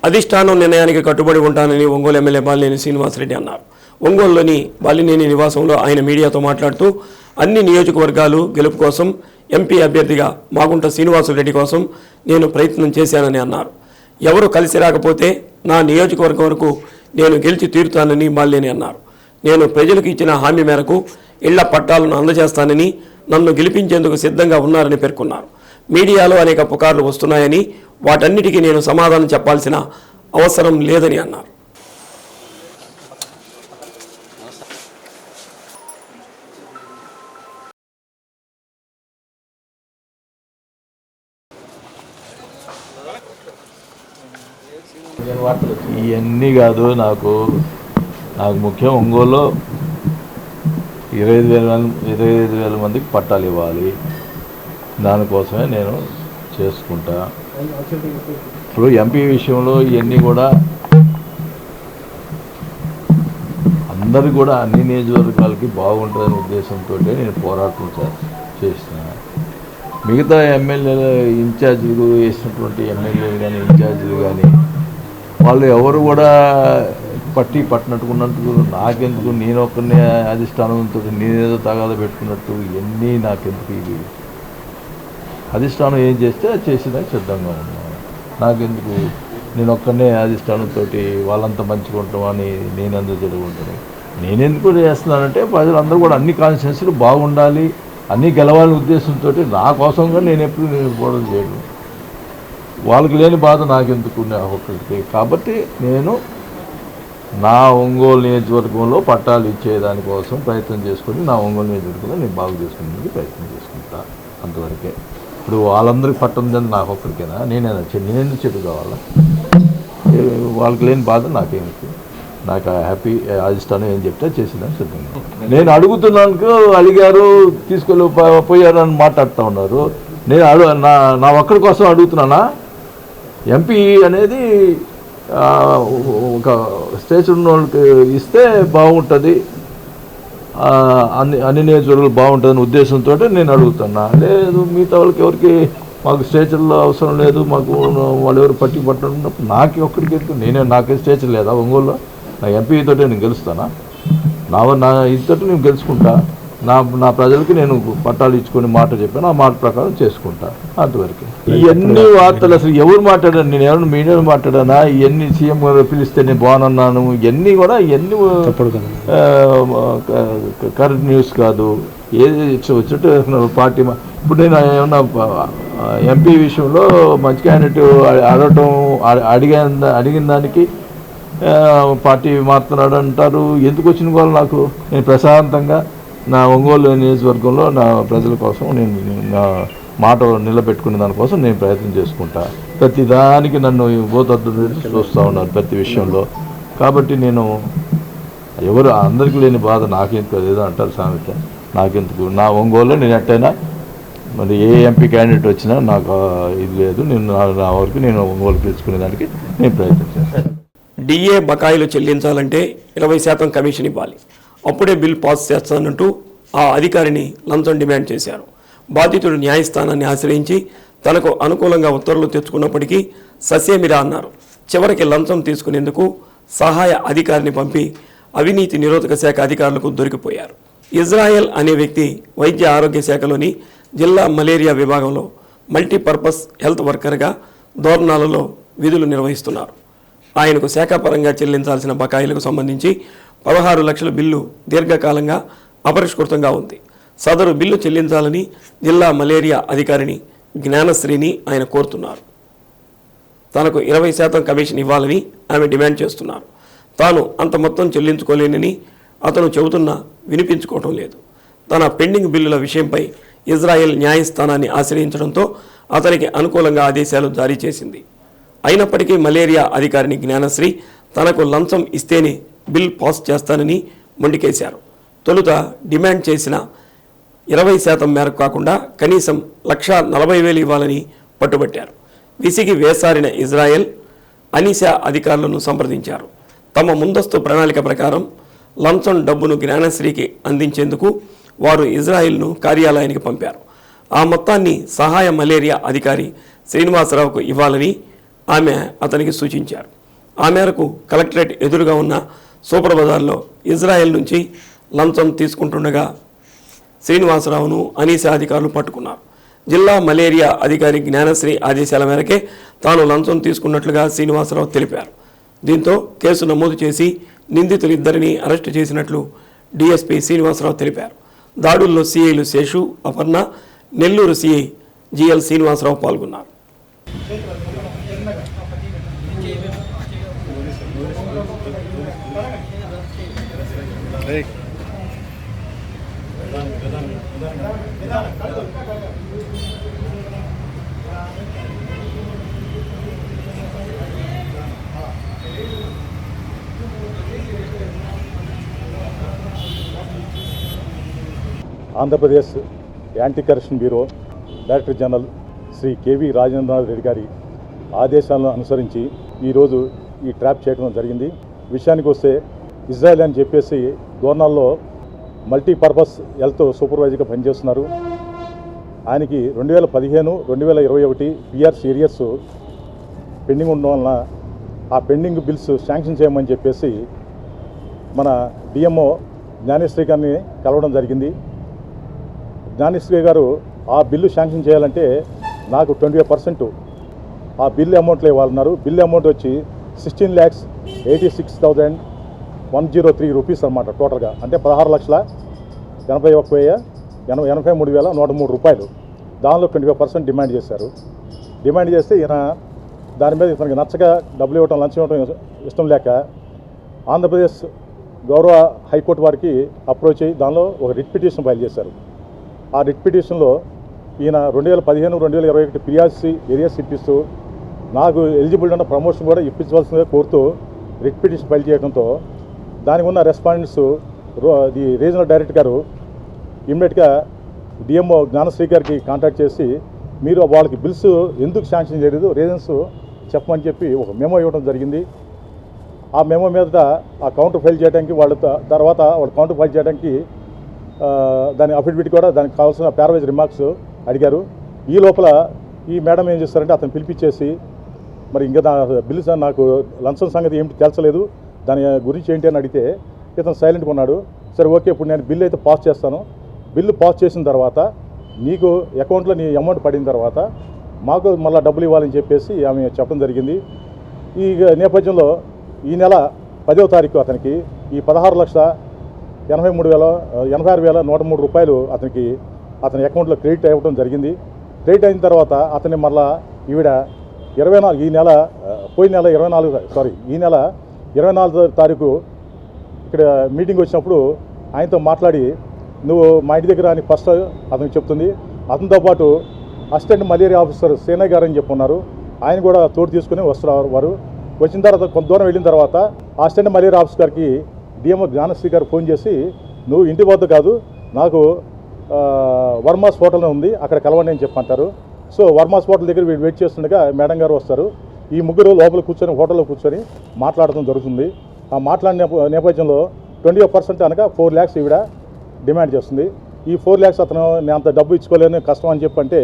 అధిష్టానం నిర్ణయానికి కట్టుబడి ఉంటానని ఒంగోలు ఎమ్మెల్యే బాలినేని శ్రీనివాసరెడ్డి అన్నారు. ఒంగోలులోని బాలినేని నివాసంలో ఆయన మీడియాతో మాట్లాడుతూ అన్ని నియోజకవర్గాలు గెలుపు కోసం ఎంపీ అభ్యర్థిగా మాగుంట శ్రీనివాసరెడ్డి కోసం నేను ప్రయత్నం చేశానని అన్నారు. ఎవరు కలిసి రాకపోతే నా నియోజకవర్గం వరకు నేను గెలిచి తీరుతానని బాలినేని అన్నారు. నేను ప్రజలకు ఇచ్చిన హామీ మేరకు ఇళ్ల పట్టాలను అందజేస్తానని, నన్ను గెలిపించేందుకు సిద్ధంగా ఉన్నారని పేర్కొన్నారు. మీడియాలో అనేక పుకార్లు వస్తున్నాయని, వాటన్నిటికీ నేను సమాధానం చెప్పాల్సిన అవసరం లేదని అన్నారు. ఇవన్నీ కాదు, నాకు ముఖ్యం ఒంగోలులో 25,000 మందికి పట్టాలు ఇవ్వాలి. దానికోసమే నేను చేసుకుంటా. ఇప్పుడు ఎంపీ విషయంలో ఇవన్నీ కూడా అందరు కూడా అన్ని నియోజకవర్గాలకి బాగుంటుందనే ఉద్దేశంతో నేను పోరాటం చేసిన. మిగతా ఎమ్మెల్యేలు ఇన్ఛార్జీలు వేసినటువంటి ఎమ్మెల్యేలు కానీ ఇన్ఛార్జీలు కానీ వాళ్ళు ఎవరు కూడా పట్టినట్టుకున్నట్టు నాకెందుకు, నేను ఒక్కనే అధిష్టానంతో నేనేదో తగాద పెట్టుకున్నట్టు ఇవన్నీ నాకెందుకు. ఇది అధిష్టానం ఏం చేస్తే అది చేసేదానికి సిద్ధంగా ఉన్నాను. నాకెందుకు, నేను ఒక్కనే అధిష్టానంతో వాళ్ళంతా మంచిగా ఉంటామని నేనెందుకు జరుగుంటాను. నేనెందుకు చేస్తున్నానంటే ప్రజలందరూ కూడా అన్ని కాన్స్టిట్యున్సీలు బాగుండాలి, అన్నీ గెలవాలనే ఉద్దేశంతో నా కోసంగా నేను ఎప్పుడు గొడవ చేయను. వాళ్ళకి లేని బాధ నాకెందుకు ఒక్కరికి. కాబట్టి నేను నా ఒంగోలు నియోజకవర్గంలో పట్టాలు ఇచ్చేదానికోసం ప్రయత్నం చేసుకొని నా ఒంగోలు నియోజకవర్గంలో నేను బాగు చేసుకునేందుకు ప్రయత్నం చేసుకుంటా. అంతవరకే. ఇప్పుడు వాళ్ళందరికీ పట్టం నాకు ఒక్కరికైనా నేనెందుకు చెప్పు కావాలా? వాళ్ళకి లేని బాధ నాకేమిటి. నాకు హ్యాపీ అధిష్టానం ఏం చెప్తే చేసిందని సిద్ధంగా. నేను అడుగుతున్నాను, అడిగారు పోయారు అని మాట్లాడుతూ ఉన్నారు. నేను నా ఒక్కడి కోసం అడుగుతున్నానా? ఎంపీ అనేది ఒక స్టేజ్ ఉన్న వాళ్ళకి ఇస్తే బాగుంటుంది, అన్ని నియోజకవర్గాలు బాగుంటుందని ఉద్దేశంతో నేను అడుగుతున్నా. లేదు, మిగతా వాళ్ళకి ఎవరికి మాకు స్టేచర్లో అవసరం లేదు, మాకు వాళ్ళు ఎవరు పట్టడం నాకు ఒక్కడికి నాకే స్టేచర్ లేదా ఒంగోలులో? నా ఎంపీతో నేను గెలుస్తానా? నా ఇదితో నేను గెలుచుకుంటా. నా ప్రజలకి నేను పట్టాలు ఇచ్చుకొని మాట చెప్పాను, ఆ మాట ప్రకారం చేసుకుంటా. అంతవరకు. ఇవన్నీ వార్తలు అసలు ఎవరు మాట్లాడాను? నేను ఎవరు మీడియా మాట్లాడానా? ఇవన్నీ సీఎం గారు పిలిస్తే నేను బాగున్నాను, ఇవన్నీ కూడా కరెక్ట్ న్యూస్ కాదు. ఏది వచ్చినట్టు పార్టీ. ఇప్పుడు నేను ఏమన్నా ఎంపీ విషయంలో మంచి క్యాండిడేట్ అడిగిన దానికి పార్టీ మారుతున్నాడు అంటారు. ఎందుకు వచ్చిన వాళ్ళు నాకు? నేను ప్రశాంతంగా నా ఒంగోలు నియోజకవర్గంలో నా ప్రజల కోసం నేను నా మాట నిలబెట్టుకునే దానికోసం నేను ప్రయత్నం చేసుకుంటా. ప్రతి దానికి నన్ను గోతద్దు చూస్తూ ఉన్నారు ప్రతి విషయంలో. కాబట్టి నేను ఎవరు అందరికీ లేని బాధ నాకెందుకు, అదేదో అంటారు సామెత, నాకెందుకు. నా ఒంగోలులో నేను ఎట్టయినా మరి ఏ ఎంపీ క్యాండిడేట్ వచ్చినా నాకు ఇది లేదు. నేను నా వరకు నేను ఒంగోలు పిలుచుకునే దానికి నేను ప్రయత్నం చేస్తాను. డిఏ బకాయిలు చెల్లించాలంటే 20% కమిషన్ ఇవ్వాలి, అప్పుడే బిల్ పాస్ చేస్తానంటూ ఆ అధికారిని లంచం డిమాండ్ చేశారు. బాధితుడు న్యాయస్థానాన్ని ఆశ్రయించి తనకు అనుకూలంగా ఉత్తర్వులు తెచ్చుకున్నప్పటికీ ససేమిరా అన్నారు. చివరికి లంచం తీసుకునేందుకు సహాయ అధికారిని పంపి అవినీతి నిరోధక శాఖ అధికారులకు దొరికిపోయారు. ఇజ్రాయెల్ అనే వ్యక్తి వైద్య ఆరోగ్య శాఖలోని జిల్లా మలేరియా విభాగంలో మల్టీపర్పస్ హెల్త్ వర్కర్గా దోర్నాలలో విధులు నిర్వహిస్తున్నారు. ఆయనకు శాఖాపరంగా చెల్లించాల్సిన బకాయిలకు సంబంధించి 16 లక్షల బిల్లు దీర్ఘకాలంగా అపరిష్కృతంగా ఉంది. సదరు బిల్లు చెల్లించాలని జిల్లా మలేరియా అధికారిని జ్ఞానశ్రీని ఆయన కోరుతున్నారు. తనకు 20% కమిషన్ ఇవ్వాలని ఆమె డిమాండ్ చేస్తున్నారు. తాను అంత మొత్తం చెల్లించుకోలేనని అతను చెబుతున్నా వినిపించుకోవటం లేదు. తన పెండింగ్ బిల్లుల విషయంపై ఇజ్రాయెల్ న్యాయస్థానాన్ని ఆశ్రయించడంతో అతనికి అనుకూలంగా ఆదేశాలు జారీ చేసింది. అయినప్పటికీ మలేరియా అధికారిని జ్ఞానశ్రీ తనకు లంచం ఇస్తేనే బిల్ పాస్ చేస్తానని మొండికేశారు. తొలుత డిమాండ్ చేసిన 20% మేరకు కాకుండా కనీసం 1,40,000 ఇవ్వాలని పట్టుబట్టారు. విసిగి వేసారిన ఇజ్రాయెల్ అనిసా అధికారులను సంప్రదించారు. తమ ముందస్తు ప్రణాళిక ప్రకారం లంచం డబ్బును జ్ఞానశ్రీకి అందించేందుకు వారు ఇజ్రాయెల్ను కార్యాలయానికి పంపారు. ఆ మొత్తాన్ని సహాయ మలేరియా అధికారి శ్రీనివాసరావుకు ఇవ్వాలని ఆమె అతనికి సూచించారు. ఆ మేరకు కలెక్టరేట్ ఎదురుగా ఉన్న సూపర్ బజార్లో ఇజ్రాయెల్ నుంచి లంచం తీసుకుంటుండగా శ్రీనివాసరావును అనీసా అధికారులు పట్టుకున్నారు. జిల్లా మలేరియా అధికారి జ్ఞానశ్రీ ఆదేశాల మేరకే తాను లంచం తీసుకున్నట్లుగా శ్రీనివాసరావు తెలిపారు. దీంతో కేసు నమోదు చేసి నిందితులిద్దరిని అరెస్టు చేసినట్లు డీఎస్పీ శ్రీనివాసరావు తెలిపారు. దాడుల్లో సీఐలు శేషు, అపర్ణ, నెల్లూరు సీఐ జిఎల్ శ్రీనివాసరావు పాల్గొన్నారు. Andhra Pradesh anti corruption bureau director general Shri KV Rajendranath Reddy గారి ఆదేశాలను అనుసరించి ఈరోజు ఈ ట్రాప్ చేయడం జరిగింది. విషయానికి వస్తే ఇజ్రాయెల్ అని చెప్పేసి దోర్నాల్లో మల్టీపర్పస్ హెల్త్ సూపర్వైజర్గా పనిచేస్తున్నారు. ఆయనకి 2015, 2021 పిఆర్సీ ఏరియర్స్ పెండింగ్ ఉండడం వలన ఆ పెండింగ్ బిల్స్ శాంక్షన్ చేయమని చెప్పేసి మన డిఎంఓ జ్ఞానేశ్వరి గారిని కలవడం జరిగింది. జ్ఞానేశ్వరి గారు ఆ బిల్లు శాంక్షన్ చేయాలంటే నాకు 25% ఆ బిల్ అమౌంట్లో ఇవ్వాలన్నారు. బిల్ అమౌంట్ వచ్చి 16,86,103 రూపీస్ అన్నమాట టోటల్గా. అంటే 16,81,83,103 రూపాయలు. దానిలో 25% డిమాండ్ చేశారు. డిమాండ్ చేస్తే ఈయన దాని మీద ఇతనికి నచ్చగా డబ్బులు ఇవ్వటం, లంచం ఇవ్వటం ఇష్టం లేక ఆంధ్రప్రదేశ్ గౌరవ హైకోర్టు వారికి అప్రోచ్ అయ్యి దానిలో ఒక రిట్ పిటిషన్ ఫైల్ చేశారు. ఆ రిట్ పిటిషన్లో ఈయన 2015, 2021 పిఆర్సీ ఏరియాస్ ఇప్పిస్తూ నాకు ఎలిజిబుల్ ఉన్న ప్రమోషన్ కూడా ఇప్పించవలసిందిగా కోరుతూ రిట్ పిటిషన్ ఫైల్ చేయడంతో దానికి ఉన్న రెస్పాండెంట్స్ ది రీజనల్ డైరెక్టర్ గారు ఇమ్మీడియట్గా డిఎంఓ జ్ఞానశ్రీ గారికి కాంటాక్ట్ చేసి మీరు వాళ్ళకి బిల్స్ ఎందుకు శాంక్షన్ చేయలేదు, రీజన్స్ చెప్పమని చెప్పి ఒక మెమో ఇవ్వడం జరిగింది. ఆ మెమో మీద ఆ కౌంటర్ ఫైల్ చేయడానికి వాళ్ళు కౌంటర్ ఫైల్ చేయడానికి దాని అఫిడవిట్ కూడా దానికి కావాల్సిన ప్యారవైజ్ రిమార్క్స్ అడిగారు. ఈ లోపల ఈ మేడం ఏం చేస్తారంటే అతను పిలిపించేసి మరి ఇంకా బిల్స్ నాకు లంచం సంగతి ఏమిటి తెలుసలేదు, దాని గురించి ఏంటి అని అడిగితే ఇతను సైలెంట్గా ఉన్నాడు. సరే ఓకే, ఇప్పుడు నేను బిల్లు అయితే పాస్ చేస్తాను. బిల్లు పాస్ చేసిన తర్వాత నీకు అకౌంట్లో నీ అమౌంట్ పడిన తర్వాత మాకు మళ్ళీ డబ్బులు ఇవ్వాలని చెప్పేసి ఆమె చెప్పడం జరిగింది. ఈ నేపథ్యంలో ఈ నెల 10వ తారీఖు అతనికి ఈ 16,86,103 రూపాయలు అతని అకౌంట్లో క్రెడిట్ అవ్వడం జరిగింది. క్రెడిట్ అయిన తర్వాత అతన్ని మళ్ళా ఈవిడ 24 ఈ నెల 24 తారీఖు ఇక్కడ మీటింగ్ వచ్చినప్పుడు ఆయనతో మాట్లాడి నువ్వు మా ఇంటి దగ్గర అని ఫస్ట్ అతనికి చెప్తుంది. అతనితో పాటు అసిస్టెంట్ మలేరియా ఆఫీసర్ సేనయ్య గారు అని చెప్పున్నారు. ఆయన కూడా తోడు తీసుకుని వస్తున్నారు. వారు వచ్చిన తర్వాత కొంత దూరం వెళ్ళిన తర్వాత అసిస్టెంట్ మలేరియా ఆఫీసర్ గారికి డిఎంఓ జ్ఞానశ్రీ గారు ఫోన్ చేసి నువ్వు ఇంటి వద్ద కాదు, నాకు వర్మాస్ హోటల్ ఉంది, అక్కడ కలవండి అని చెప్పంటారు. సో వర్మాస్ హోటల్ దగ్గర వీళ్ళు వెయిట్ చేస్తుండగా మేడం గారు వస్తారు. ఈ ముగ్గురు లోపల కూర్చొని హోటల్లో కూర్చొని మాట్లాడటం జరుగుతుంది. ఆ మాట్లాడిన నేపథ్యంలో 20% అనగా 4 lakhs ఈవిడ డిమాండ్ చేస్తుంది. ఈ 4 lakhs అతను నేను అంత డబ్బు ఇచ్చుకోలేని కష్టం అని చెప్పంటే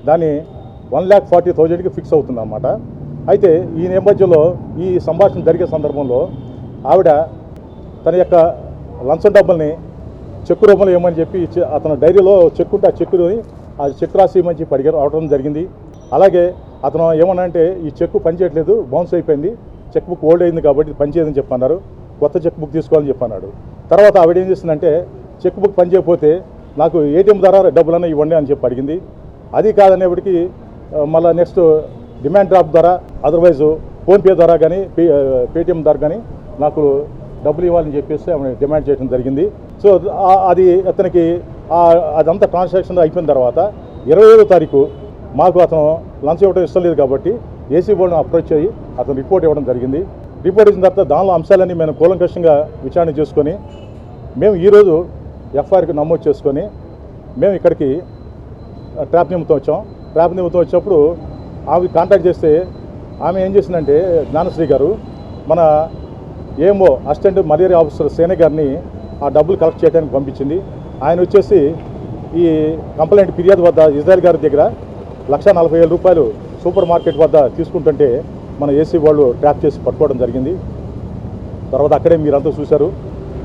దాన్ని 1,40,000కి ఫిక్స్ అవుతుంది అన్నమాట. అయితే ఈ నేపథ్యంలో ఈ సంభాషణ జరిగే సందర్భంలో ఆవిడ తన యొక్క లంచం డబ్బుల్ని చెక్కు రూపంలో ఇవ్వమని చెప్పి అతను డైరీలో చెక్ ఉంటే ఆ చెక్ రాసి ఇవ్వమని చెప్పి అడగడం జరిగింది. అలాగే అతను ఏమన్నా అంటే ఈ చెక్కు పనిచేయట్లేదు, బౌన్స్ అయిపోయింది, చెక్ బుక్ ఓల్డ్ అయింది కాబట్టి పనిచేయదని చెప్పన్నారు, కొత్త చెక్ బుక్ తీసుకోవాలని చెప్పన్నాడు. తర్వాత ఆవిడ ఏం చేసిందంటే చెక్ బుక్ పనిచేయకపోతే నాకు ఏటీఎం ద్వారా డబ్బులన్నా ఇవ్వండి అని చెప్పి అడిగింది. అది కాదనేప్పటికీ మళ్ళీ నెక్స్ట్ డిమాండ్ డ్రాఫ్ట్ ద్వారా అదర్వైజ్ ఫోన్పే ద్వారా కానీ పేటిఎం ద్వారా కానీ నాకు డబ్బులు ఇవ్వాలని చెప్పేసి ఆమె డిమాండ్ చేయడం జరిగింది. సో అది అతనికి అదంతా ట్రాన్సాక్షన్ అయిపోయిన తర్వాత 25వ తారీఖు మాకు అతను లంచం ఇవ్వడం ఇష్టం లేదు కాబట్టి ఏసీ బోర్డును అప్రోచ్ అయ్యి అతను రిపోర్ట్ ఇవ్వడం జరిగింది. రిపోర్ట్ ఇచ్చిన తర్వాత దానిలో అంశాలన్నీ మేము కూలంకషంగా విచారణ చేసుకొని మేము ఈరోజు ఎఫ్ఐఆర్కి నమోదు చేసుకొని మేము ఇక్కడికి ట్రాప్ నిమిత్తం వచ్చాం. ట్రాప్ నిమిత్తం వచ్చినప్పుడు ఆమె కాంటాక్ట్ చేస్తే ఆమె ఏం చేసిందంటే జ్ఞానశ్రీ గారు మన ఏమో అసిస్టెంట్ మలేరియా ఆఫీసర్ సేనయ్య గారిని ఆ డబ్బులు కలెక్ట్ చేయడానికి పంపించింది. ఆయన వచ్చేసి ఈ కంప్లైంట్ ఫిర్యాదు వద్ద ఇజ్రాయెల్ గారి దగ్గర 1,40,000 రూపాయలు సూపర్ మార్కెట్ వద్ద తీసుకుంటుంటే మన ఏసీ వాళ్ళు ట్రాప్ చేసి పట్టుకోవడం జరిగింది. తర్వాత అక్కడే మీరంతా చూశారు,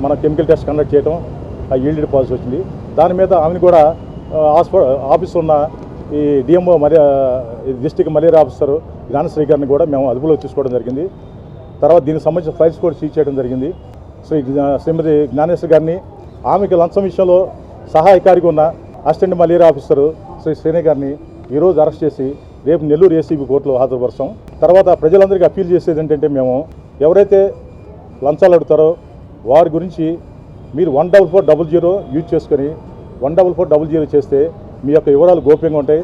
మన కెమికల్ టెస్ట్ కండక్ట్ చేయడం, ఆ ఈల్డ్ పాజిటివ్ వచ్చింది. దాని మీద ఆమెను కూడా ఆఫీస్ ఉన్న ఈ DMO district malaria officer Gnanasri గారిని కూడా మేము అదుపులో తీసుకోవడం జరిగింది. తర్వాత దీనికి సంబంధించిన ఫైల్స్ కూడా సీజ్ చేయడం జరిగింది. శ్రీమతి జ్ఞానేశ్వరి గారిని, ఆమెకి లంచం విషయంలో సహాయకారిగా ఉన్న assistant malaria officer Shri Srini గారిని ఈరోజు అరెస్ట్ చేసి రేపు నెల్లూరు ఏసీబీ కోర్టులో హాజరుపరుస్తాం. తర్వాత ప్రజలందరికీ అప్పీల్ చేసేది ఏంటంటే, మేము ఎవరైతే లంచాలు అడుగుతారో వారి గురించి మీరు 14400 యూజ్ చేసుకొని 14400 చేస్తే మీ యొక్క వివరాలు గోప్యంగా ఉంటాయి.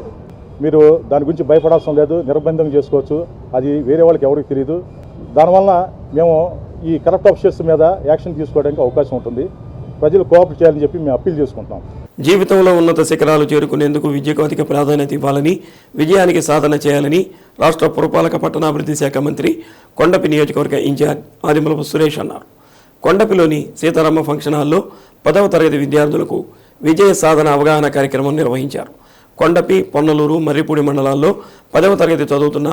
మీరు దాని గురించి భయపడాల్సిన లేదు, నిర్బంధం చేసుకోవచ్చు. అది వేరే వాళ్ళకి ఎవరికి తెలియదు. దానివల్ల మేము ఈ కరప్ట్ ఆఫీసర్స్ మీద యాక్షన్ తీసుకోవడానికి అవకాశం ఉంటుంది. ప్రజలు కోఆపరేట్ చేయాలని చెప్పి మేము అప్పీల్ చేసుకుంటాం. జీవితంలో ఉన్నత శిఖరాలు చేరుకునేందుకు విద్యకు అధిక ప్రాధాన్యత ఇవ్వాలని, విజయానికి సాధన చేయాలని రాష్ట్ర పురపాలక పట్టణాభివృద్ధి శాఖ మంత్రి కొండపి నియోజకవర్గ ఇన్ఛార్జ్ ఆదిమూలపు సురేష్ అన్నారు. కొండపిలోని సీతారామ ఫంక్షన్ హాల్లో 10వ తరగతి విద్యార్థులకు విజయ సాధన అవగాహన కార్యక్రమం నిర్వహించారు. కొండపి, పొన్నలూరు, మర్రిపూడి మండలాల్లో 10వ తరగతి చదువుతున్న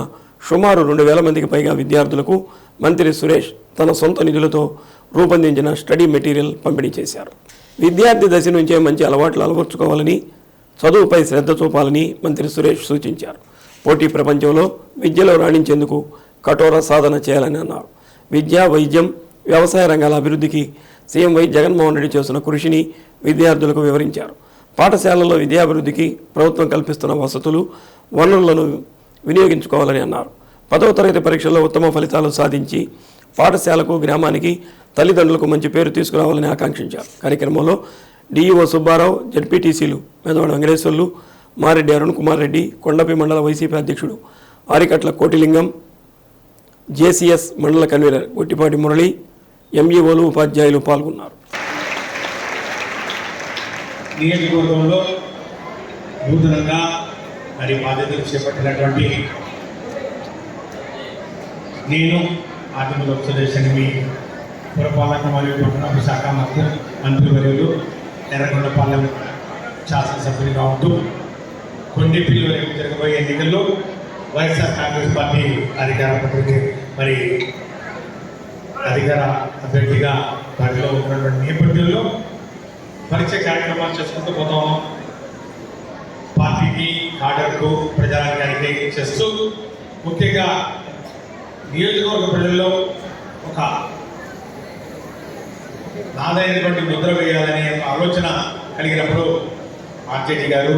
సుమారు 2000 మందికి పైగా విద్యార్థులకు మంత్రి సురేష్ తన సొంత నిధులతో రూపొందించిన స్టడీ మెటీరియల్ పంపిణీ చేశారు. విద్యార్థి దశ నుంచే మంచి అలవాట్లు అలవర్చుకోవాలని, చదువుపై శ్రద్ధ చూపాలని మంత్రి సురేష్ సూచించారు. పోటీ ప్రపంచంలో విద్యలో రాణించేందుకు కఠోర సాధన చేయాలని అన్నారు. విద్య, వైద్యం, వ్యవసాయ రంగాల అభివృద్ధికి సీఎం వై జగన్మోహన్ రెడ్డి చేస్తున్న కృషిని విద్యార్థులకు వివరించారు. పాఠశాలల్లో విద్యాభివృద్ధికి ప్రభుత్వం కల్పిస్తున్న వసతులు, వనరులను వినియోగించుకోవాలని అన్నారు. 10వ తరగతి పరీక్షల్లో ఉత్తమ ఫలితాలు సాధించి పాఠశాలకు, గ్రామానికి, తల్లిదండ్రులకు మంచి పేరు తీసుకురావాలని ఆకాంక్షించారు. కార్యక్రమంలో డిఈఓ సుబ్బారావు, జడ్పీటీసీలు మెదవాడ వెంకటేశ్వర్లు, మారెడ్డి అరుణ్ కుమార్ రెడ్డి, కొండపి మండల వైసీపీ అధ్యక్షుడు ఆరికట్ల కోటిలింగం, జేసీఎస్ మండల కన్వీనర్ గుట్టిపాటి మురళి, ఎంఈఓలు, ఉపాధ్యాయులు పాల్గొన్నారు. నియోజకవర్గంలో నూతనంగా మరి బాధ్యతలు చేపట్టినటువంటి నేను ఆదిమూలపు సురేష్ అని మీ పురపాలక మరియు పట్టణాభివృద్ధి శాఖ మంత్రివర్యులు ఎర్రగొండ పార్లమెంట్ శాసనసభ్యునిగా ఉంటూ కొండపిలో రేపు జరగబోయే ఎన్నికల్లో వైఎస్ఆర్ కాంగ్రెస్ పార్టీ అధికార అభ్యర్థిగా వారిలో ఉన్నటువంటి నేపథ్యంలో పరీక్ష కార్యక్రమాలు చేసుకుంటూ పోతాం. పార్టీకి, కాడర్కు, ప్రజానికానికి చేస్తూ ముఖ్యంగా నియోజకవర్గ ప్రజల్లో ఒక నాదైనటువంటి ముద్ర వేయాలనే ఒక ఆలోచన కలిగినప్పుడు ఆర్జేడీ గారు,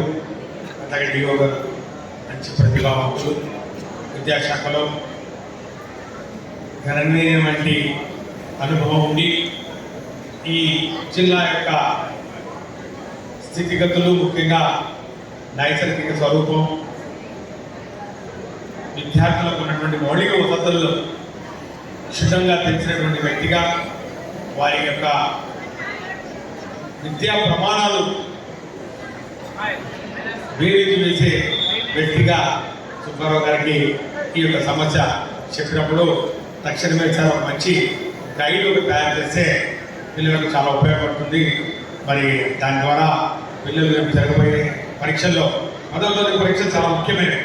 అట్లాగే డిఓ గారు మంచి ప్రతిభావంతులు, విద్యాశాఖలో గణనీయమైనటువంటి అనుభవం ఉండి ఈ జిల్లా యొక్క స్థితిగతులు, ముఖ్యంగా నైసర్గిక స్వరూపం, విద్యార్థులకు ఉన్నటువంటి మౌలిక వసతులను క్షుణ్ణంగా తెలిసినటువంటి వ్యక్తిగా, వారి యొక్క విద్యా ప్రమాణాలు వేరేది వేసే వ్యక్తిగా సుబ్బారావు గారికి ఈ యొక్క సమస్య చెప్పినప్పుడు తక్షణమే చాలా మంచి గైడ్ తయారు చేస్తే పిల్లలకు చాలా ఉపయోగపడుతుంది. మరి దాని ద్వారా పిల్లలు జరగబోయే పరీక్షల్లో 10వ తరగతి పరీక్ష చాలా ముఖ్యమైనవి.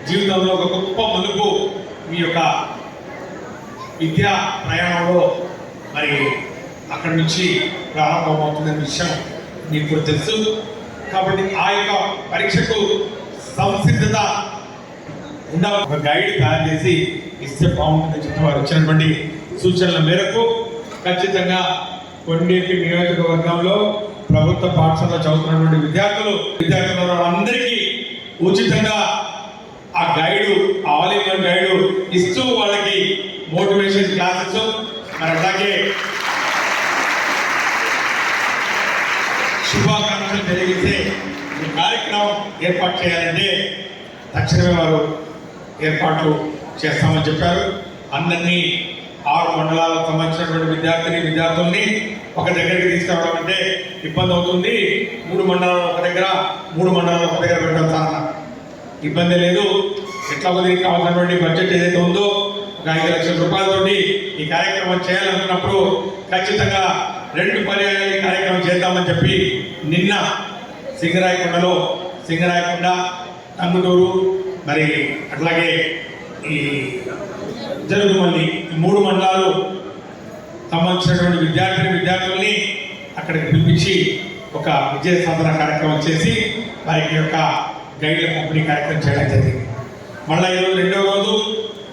జీవితంలో ఒక గొప్ప మలుపు మీ యొక్క విద్యా ప్రయాణంలో మరి అక్కడి నుంచి ప్రారంభమవుతుందనే విషయం మీకు తెలుసు. కాబట్టి ఆ యొక్క పరీక్షకు సంసిద్ధత ఉండాలి. ఒక గైడ్ తయారు చేసి ఇస్తే బాగుంటుందని చెప్పి వారు వచ్చినటువంటి సూచనల మేరకు ఖచ్చితంగా కొండేపి నియోజకవర్గంలో ప్రభుత్వ పాఠశాలలో చదువుతున్నటువంటి విద్యార్థులు అందరికీ ఉచితంగా ఆ guide, all in one guide ఇస్తూ వాళ్ళకి మోటివేషన్ క్లాసెస్, మరి అలాగే శుభాకాంక్షలు తెలియజేసే ఈ కార్యక్రమం ఏర్పాటు చేయాలంటే తక్షణమే వారు ఏర్పాట్లు చేస్తామని చెప్పారు. అందరినీ 6 మండలాలకు సంబంధించినటువంటి విద్యార్థుల్ని ఒక దగ్గరికి తీసుకురావడం అంటే ఇబ్బంది అవుతుంది. 3 మండలాలు ఒక దగ్గర, 3 మండలాలు ఒక దగ్గర పెట్టడం చాలా ఇబ్బంది లేదు. ఎట్లా దీనికి కావాల్సినటువంటి బడ్జెట్ ఏదైతే ఉందో ఒక 5 లక్షల రూపాయలతో ఈ కార్యక్రమం చేయాలనుకున్నప్పుడు ఖచ్చితంగా 2 పర్యాయాలు ఈ కార్యక్రమం చేద్దామని చెప్పి నిన్న సింగరాయకొండ, టంగుటూరు, మరి అట్లాగే ఈ జరుగుమల్లి ఈ 3 మండలాలు సంబంధించినటువంటి విద్యార్థుల్ని అక్కడికి పిలిపించి ఒక విజయ సాధన కార్యక్రమం చేసి వారికి యొక్క గైడ్ల పంపిణీ కార్యక్రమం చేయడం జరిగింది. మళ్ళీ ఈరోజు 2వ రోజు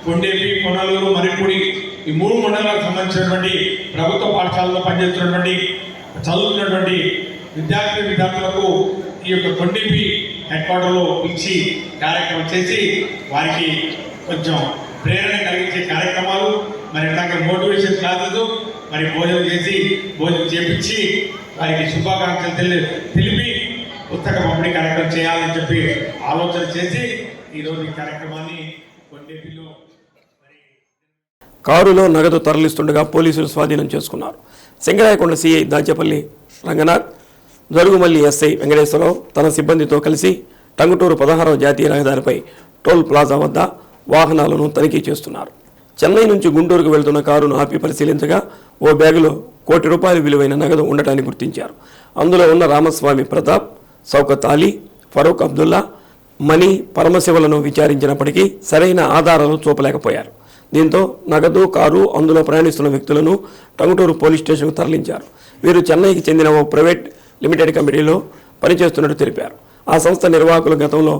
కొండేపి, కొనలూరు, మరిపూడి ఈ 3 మండలాలకు సంబంధించినటువంటి ప్రభుత్వ పాఠశాలలో పనిచేస్తున్నటువంటి చదువుతున్నటువంటి విద్యార్థులకు ఈ యొక్క కొండేపి హెడ్ క్వార్టర్లో పిలిచి కార్యక్రమం చేసి వారికి కొంచెం ప్రేరణ కలిగించే కార్యక్రమాలు, మరి అలాగే మోటివేషన్ క్లాసెస్, మరి భోజనం చేపించి వారికి శుభాకాంక్షలు తెలిపి పుస్తక పంపిణీ కార్యక్రమం చేయాలని చెప్పి ఆలోచన చేసి ఈరోజు ఈ కార్యక్రమాన్ని కొండేపిలో కారులో నగదు తరలిస్తుండగా పోలీసులు స్వాధీనం చేసుకున్నారు. సింగరాయకొండ సిఐ దాచేపల్లి రంగనాథ్, జరుగుమల్లి ఎస్ఐ వెంకటేశ్వరరావు తన సిబ్బందితో కలిసి టంగుటూరు 16వ జాతీయ రహదారిపై టోల్ ప్లాజా వద్ద వాహనాలను తనిఖీ చేస్తున్నారు. చెన్నై నుంచి గుంటూరుకు వెళ్తున్న కారును ఆపి పరిశీలించగా ఓ బ్యాగులో ₹1 కోటి విలువైన నగదు ఉండటాన్ని గుర్తించారు. అందులో ఉన్న రామస్వామి ప్రతాప్, సౌకత్ అలీ, ఫరూక్ అబ్దుల్లా, మణి, పరమశివలను విచారించినప్పటికీ సరైన ఆధారాలు చూపలేకపోయారు. దీంతో నగదు, కారు, అందులో ప్రయాణిస్తున్న వ్యక్తులను టంగుటూరు పోలీస్ స్టేషన్కు తరలించారు. వీరు చెన్నైకి చెందిన ఓ ప్రైవేట్ లిమిటెడ్ కంపెనీలో పనిచేస్తున్నట్టు తెలిపారు. ఆ సంస్థ నిర్వాహకులు గతంలో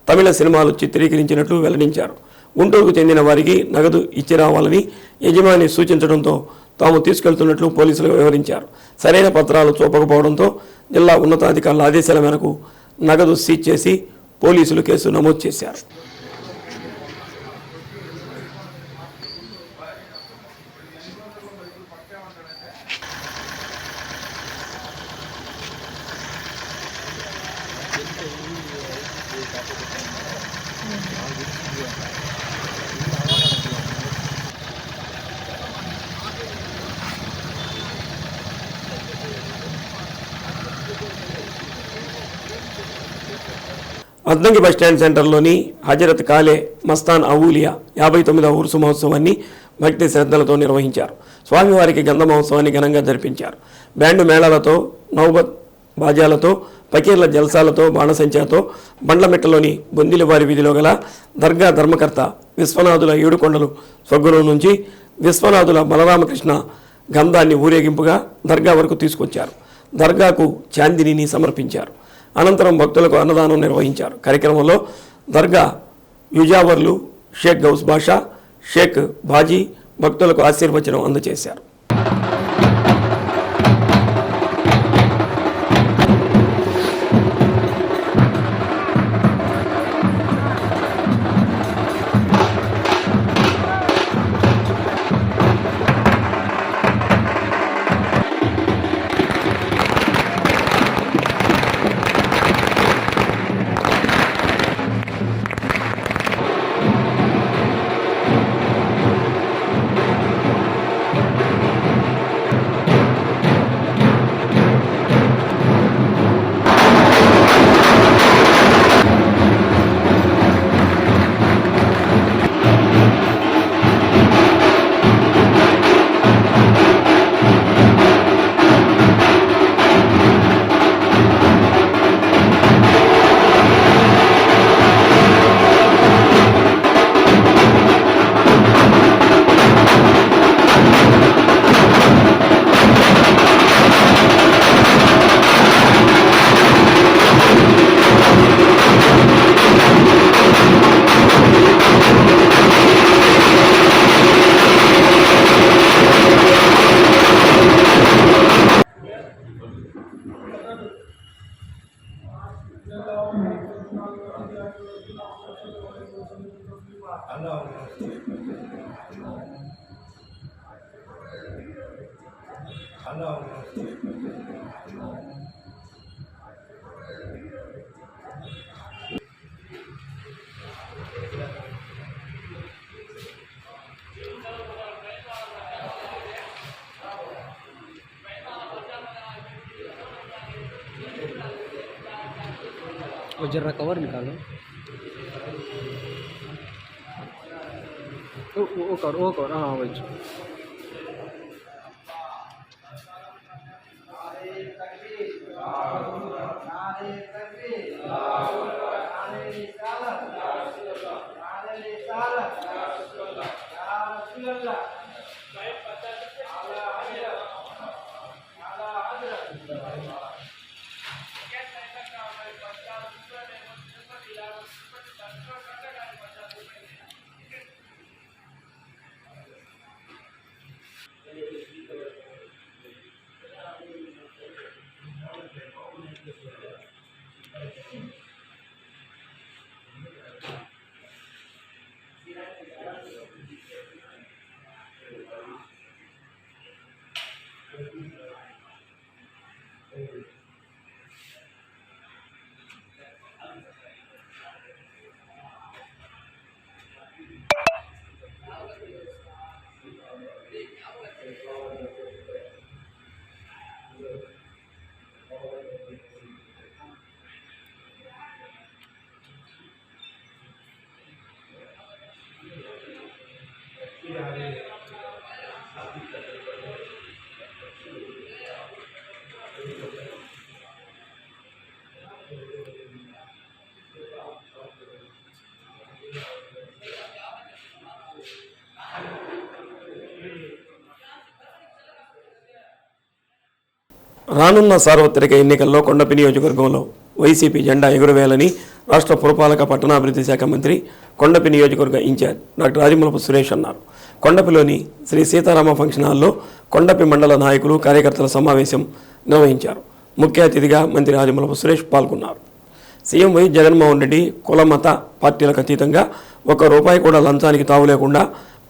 తమిళ సినిమాలు చిత్రీకరించినట్లు వెల్లడించారు. గుంటూరుకు చెందిన వారికి నగదు ఇచ్చి రావాలని యజమాని సూచించడంతో తాము తీసుకెళ్తున్నట్లు పోలీసులు వివరించారు. సరైన పత్రాలు చూపకపోవడంతో జిల్లా ఉన్నతాధికారుల ఆదేశాల మేరకు నగదు సీజ్ చేసి పోలీసులు కేసు నమోదు చేశారు. అద్దంకి బస్టాండ్ సెంటర్లోని హజరత్ కాలే మస్తాన్ అవులియా 59వ ఉరుసు మహోత్సవాన్ని భక్తి శ్రద్ధలతో నిర్వహించారు. స్వామివారికి గంధ మహోత్సవాన్ని ఘనంగా జరిపించారు. బ్యాండు మేళాలతో, నౌబత్ బాజాలతో, పకీర్ల జల్సాలతో, బాణసంచాతో బండ్లమిట్టలోని బొందిలివారి వీధిలో గల దర్గా ధర్మకర్త విశ్వనాథుల ఏడుకొండలు స్వగ్గురం నుంచి విశ్వనాథుల బలరామకృష్ణ గంధాన్ని ఊరేగింపుగా దర్గా వరకు తీసుకొచ్చారు. దర్గాకు చాందిని సమర్పించారు. అనంతరం భక్తులకు అన్నదానం నిర్వహించారు. కార్యక్రమంలో దర్గా యుజావర్లు షేక్ గౌస్ బాషా, షేక్ బాజీ భక్తులకు ఆశీర్వచనం అందజేశారు. वो जरा कवर निकालो। वो कर हाँ वही రానున్న సార్వత్రిక ఎన్నికల్లో కొండపి నియోజకవర్గంలో వైసీపీ జెండా ఎగురవేయాలని రాష్ట్ర పురపాలక పట్టణాభివృద్ధి శాఖ మంత్రి కొండపి నియోజకవర్గ ఇన్ఛార్జ్ డాక్టర్ ఆదిమూలపు సురేష్ అన్నారు. కొండపిలోని శ్రీ సీతారామ ఫంక్షన్ హాల్లో కొండపి మండల నాయకులు కార్యకర్తల సమావేశం నిర్వహించారు. ముఖ్య అతిథిగా మంత్రి ఆదిమూలపు సురేష్ పాల్గొన్నారు. సీఎం వై జగన్మోహన్ రెడ్డి కుల మత పార్టీలకు అతీతంగా ₹1 కూడా లంచానికి తావు లేకుండా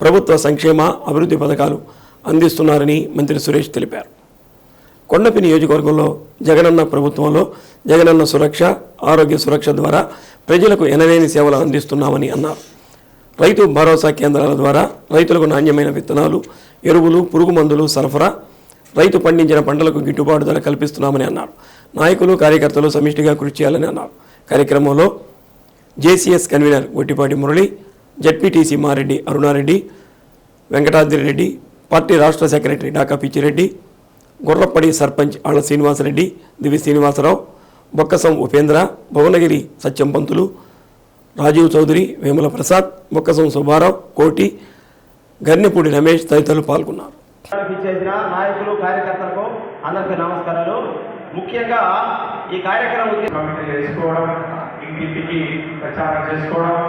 ప్రభుత్వ సంక్షేమ అభివృద్ధి పథకాలు అందిస్తున్నారని మంత్రి సురేష్ తెలిపారు. కొండపి నియోజకవర్గంలో జగనన్న ప్రభుత్వంలో జగనన్న సురక్ష, ఆరోగ్య సురక్ష ద్వారా ప్రజలకు ఎనలేని సేవలు అందిస్తున్నామని అన్నారు. రైతు భరోసా కేంద్రాల ద్వారా రైతులకు నాణ్యమైన విత్తనాలు, ఎరువులు, పురుగు మందులు సరఫరా, రైతు పండించిన పంటలకు గిట్టుబాటు ధర కల్పిస్తున్నామని అన్నారు. నాయకులు కార్యకర్తలు సమిష్టిగా కృషి చేయాలని అన్నారు. కార్యక్రమంలో JCS convenor Gottipati Murali, ZPTC Mareddy Aruna Reddy, Venkatadri Reddy, party రాష్ట్ర సెక్రటరీ డాకా పిచ్చిరెడ్డి, గుర్రప్పడి సర్పంచ్ ఆళ్ల శ్రీనివాసరెడ్డి, దివి శ్రీనివాసరావు, బొక్కసం ఉపేంద్ర, భువనగిరి సత్యం పంతులు, రాజీవ్ చౌదరి, వేముల ప్రసాద్, బొక్కసం సుబ్బారావు, కోటి, గన్నెపూడి రమేష్ తదితరులు పాల్గొన్నారు. చేసిన నాయకులు కార్యకర్తలకు అందరికీ నమస్కారాలు. ముఖ్యంగా ఈ కార్యక్రమం కమిటీలు వేసుకోవడం, ఇంటింటికి ప్రచారం చేసుకోవడం,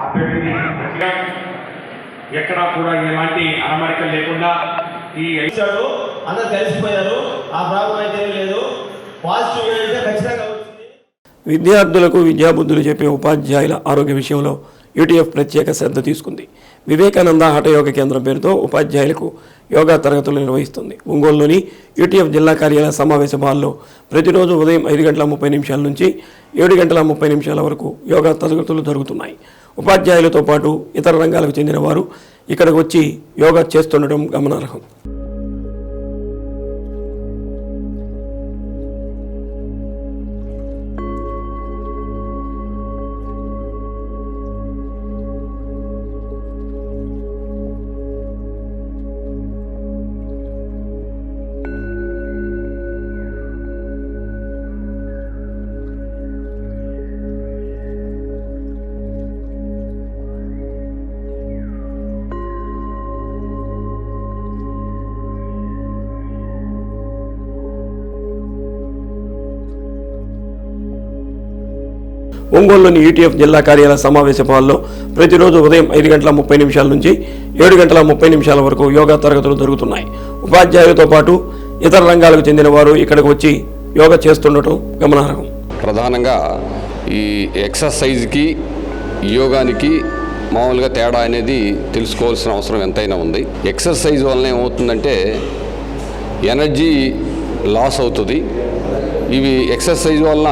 అభ్యర్థిని ఎక్కడా కూడా ఎలాంటి అరమరికలు లేకుండా ఈ ఇచ్చాడు. అందరు కలిసిపోయారు. ఆ ప్రాబ్లం అయితే లేదు. పాజిటివ్ అయితే ఖచ్చితంగా వచ్చింది. విద్యార్థులకు విద్యాబుద్ధులు చెప్పే ఉపాధ్యాయుల ఆరోగ్య విషయంలో యూటీఎఫ్ ప్రత్యేక శ్రద్ధ తీసుకుంది. వివేకానంద హఠయోగ కేంద్రం పేరుతో ఉపాధ్యాయులకు యోగా తరగతులు నిర్వహిస్తుంది. ఒంగోలులోని యూటీఎఫ్ జిల్లా కార్యాలయ సమావేశ హాల్లో ప్రతిరోజు ఉదయం 5:30 నుంచి 7:30 వరకు యోగా తరగతులు జరుగుతున్నాయి. ఉపాధ్యాయులతో పాటు ఇతర రంగాలకు చెందిన వారు ఇక్కడికి వచ్చి యోగా చేస్తుండటం గమనార్హం. ఒంగోలులోని యూటీఎఫ్ జిల్లా కార్యాలయ సమావేశ హాల్లో ప్రతిరోజు ఉదయం 5:30 నుంచి 7:30 వరకు యోగా తరగతులు జరుగుతున్నాయి. ఉపాధ్యాయులతో పాటు ఇతర రంగాలకు చెందిన వారు ఇక్కడికి వచ్చి యోగా చేస్తుండటం గమనార్హం. ప్రధానంగా ఈ ఎక్సర్సైజ్కి యోగానికి మామూలుగా తేడా అనేది తెలుసుకోవాల్సిన అవసరం ఎంతైనా ఉంది. ఎక్సర్సైజ్ వలన ఏమవుతుందంటే ఎనర్జీ లాస్ అవుతుంది. ఇవి ఎక్సర్సైజ్ వలన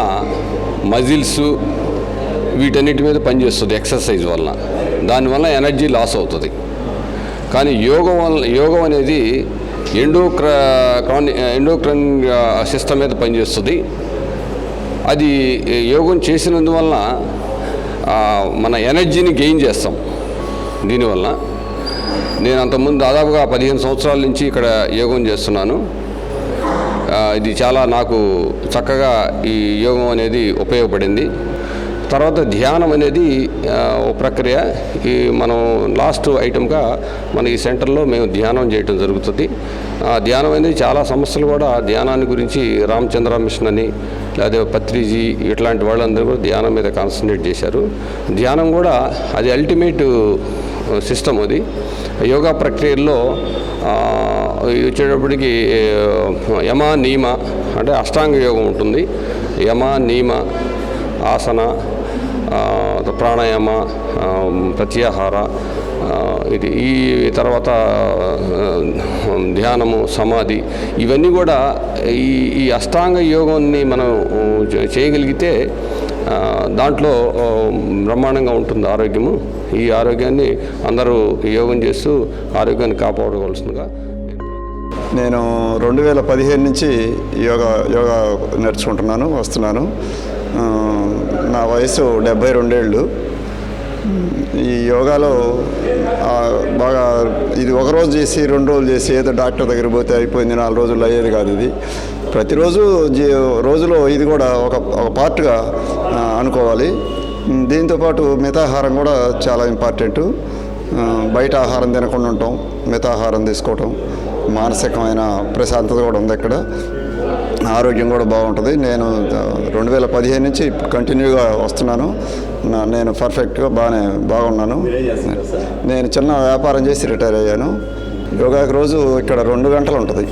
మజిల్స్ వీటన్నిటి మీద పనిచేస్తుంది. ఎక్సర్సైజ్ వలన దానివల్ల ఎనర్జీ లాస్ అవుతుంది. కానీ యోగం అనేది ఎండోక్రైన్ సిస్టమ్ మీద పనిచేస్తుంది. అది యోగం చేసినందువలన మన ఎనర్జీని గెయిన్ చేస్తాం. దీనివల్ల నేను అంతకుముందు దాదాపుగా 15 సంవత్సరాల నుంచి ఇక్కడ యోగం చేస్తున్నాను. ఇది చాలా నాకు చక్కగా ఈ యోగం అనేది ఉపయోగపడింది. తర్వాత ధ్యానం అనేది ఒక ప్రక్రియ. ఈ మనం లాస్ట్ ఐటమ్గా మన ఈ సెంటర్లో మేము ధ్యానం చేయటం జరుగుతుంది. ధ్యానం అనేది చాలా సంస్థలు కూడా ధ్యానాన్ని గురించి రామచంద్ర మిషన్ అని లేదా పత్రిజీ ఇట్లాంటి వాళ్ళందరూ కూడా ధ్యానం మీద కాన్సన్ట్రేట్ చేశారు. ధ్యానం కూడా అది అల్టిమేట్ సిస్టమ్. అది యోగా ప్రక్రియల్లో వచ్చేటప్పటికి యమ నియమ అంటే అష్టాంగ యోగం ఉంటుంది. యమ నియమ ఆసన ప్రాణాయామ ప్రత్యాహార ఇది ఈ తర్వాత ధ్యానము సమాధి ఇవన్నీ కూడా ఈ అష్టాంగ యోగాన్ని మనం చేయగలిగితే దాంట్లో బ్రహ్మాండంగా ఉంటుంది ఆరోగ్యము. ఈ ఆరోగ్యాన్ని అందరూ యోగం చేస్తూ ఆరోగ్యాన్ని కాపాడుకోవాల్సిందిగా. నేను 2015 నుంచి యోగా నేర్చుకుంటున్నాను, వస్తున్నాను. నా వయసు 72 ఏళ్ళు. ఈ యోగాలో బాగా ఇది ఒకరోజు చేసి 2 రోజులు చేసి ఏదో డాక్టర్ దగ్గర పోతే అయిపోయింది 4 రోజుల్లో అయ్యేది కాదు. ఇది ప్రతిరోజు రోజులో ఇది కూడా ఒక పార్ట్గా అనుకోవాలి. దీంతోపాటు మితాహారం కూడా చాలా ఇంపార్టెంట్. బయట ఆహారం తినకుండా ఉండటం, మితాహారం తీసుకోవటం, మానసికమైన ప్రశాంతత కూడా ఉంది ఇక్కడ. ఆరోగ్యం కూడా బాగుంటుంది. నేను 2015 నుంచి కంటిన్యూగా వస్తున్నాను. నేను పర్ఫెక్ట్గా బాగున్నాను. నేను చిన్న వ్యాపారం చేసి రిటైర్ అయ్యాను. యోగాకి రోజు ఇక్కడ 2 గంటలు ఉంటుంది.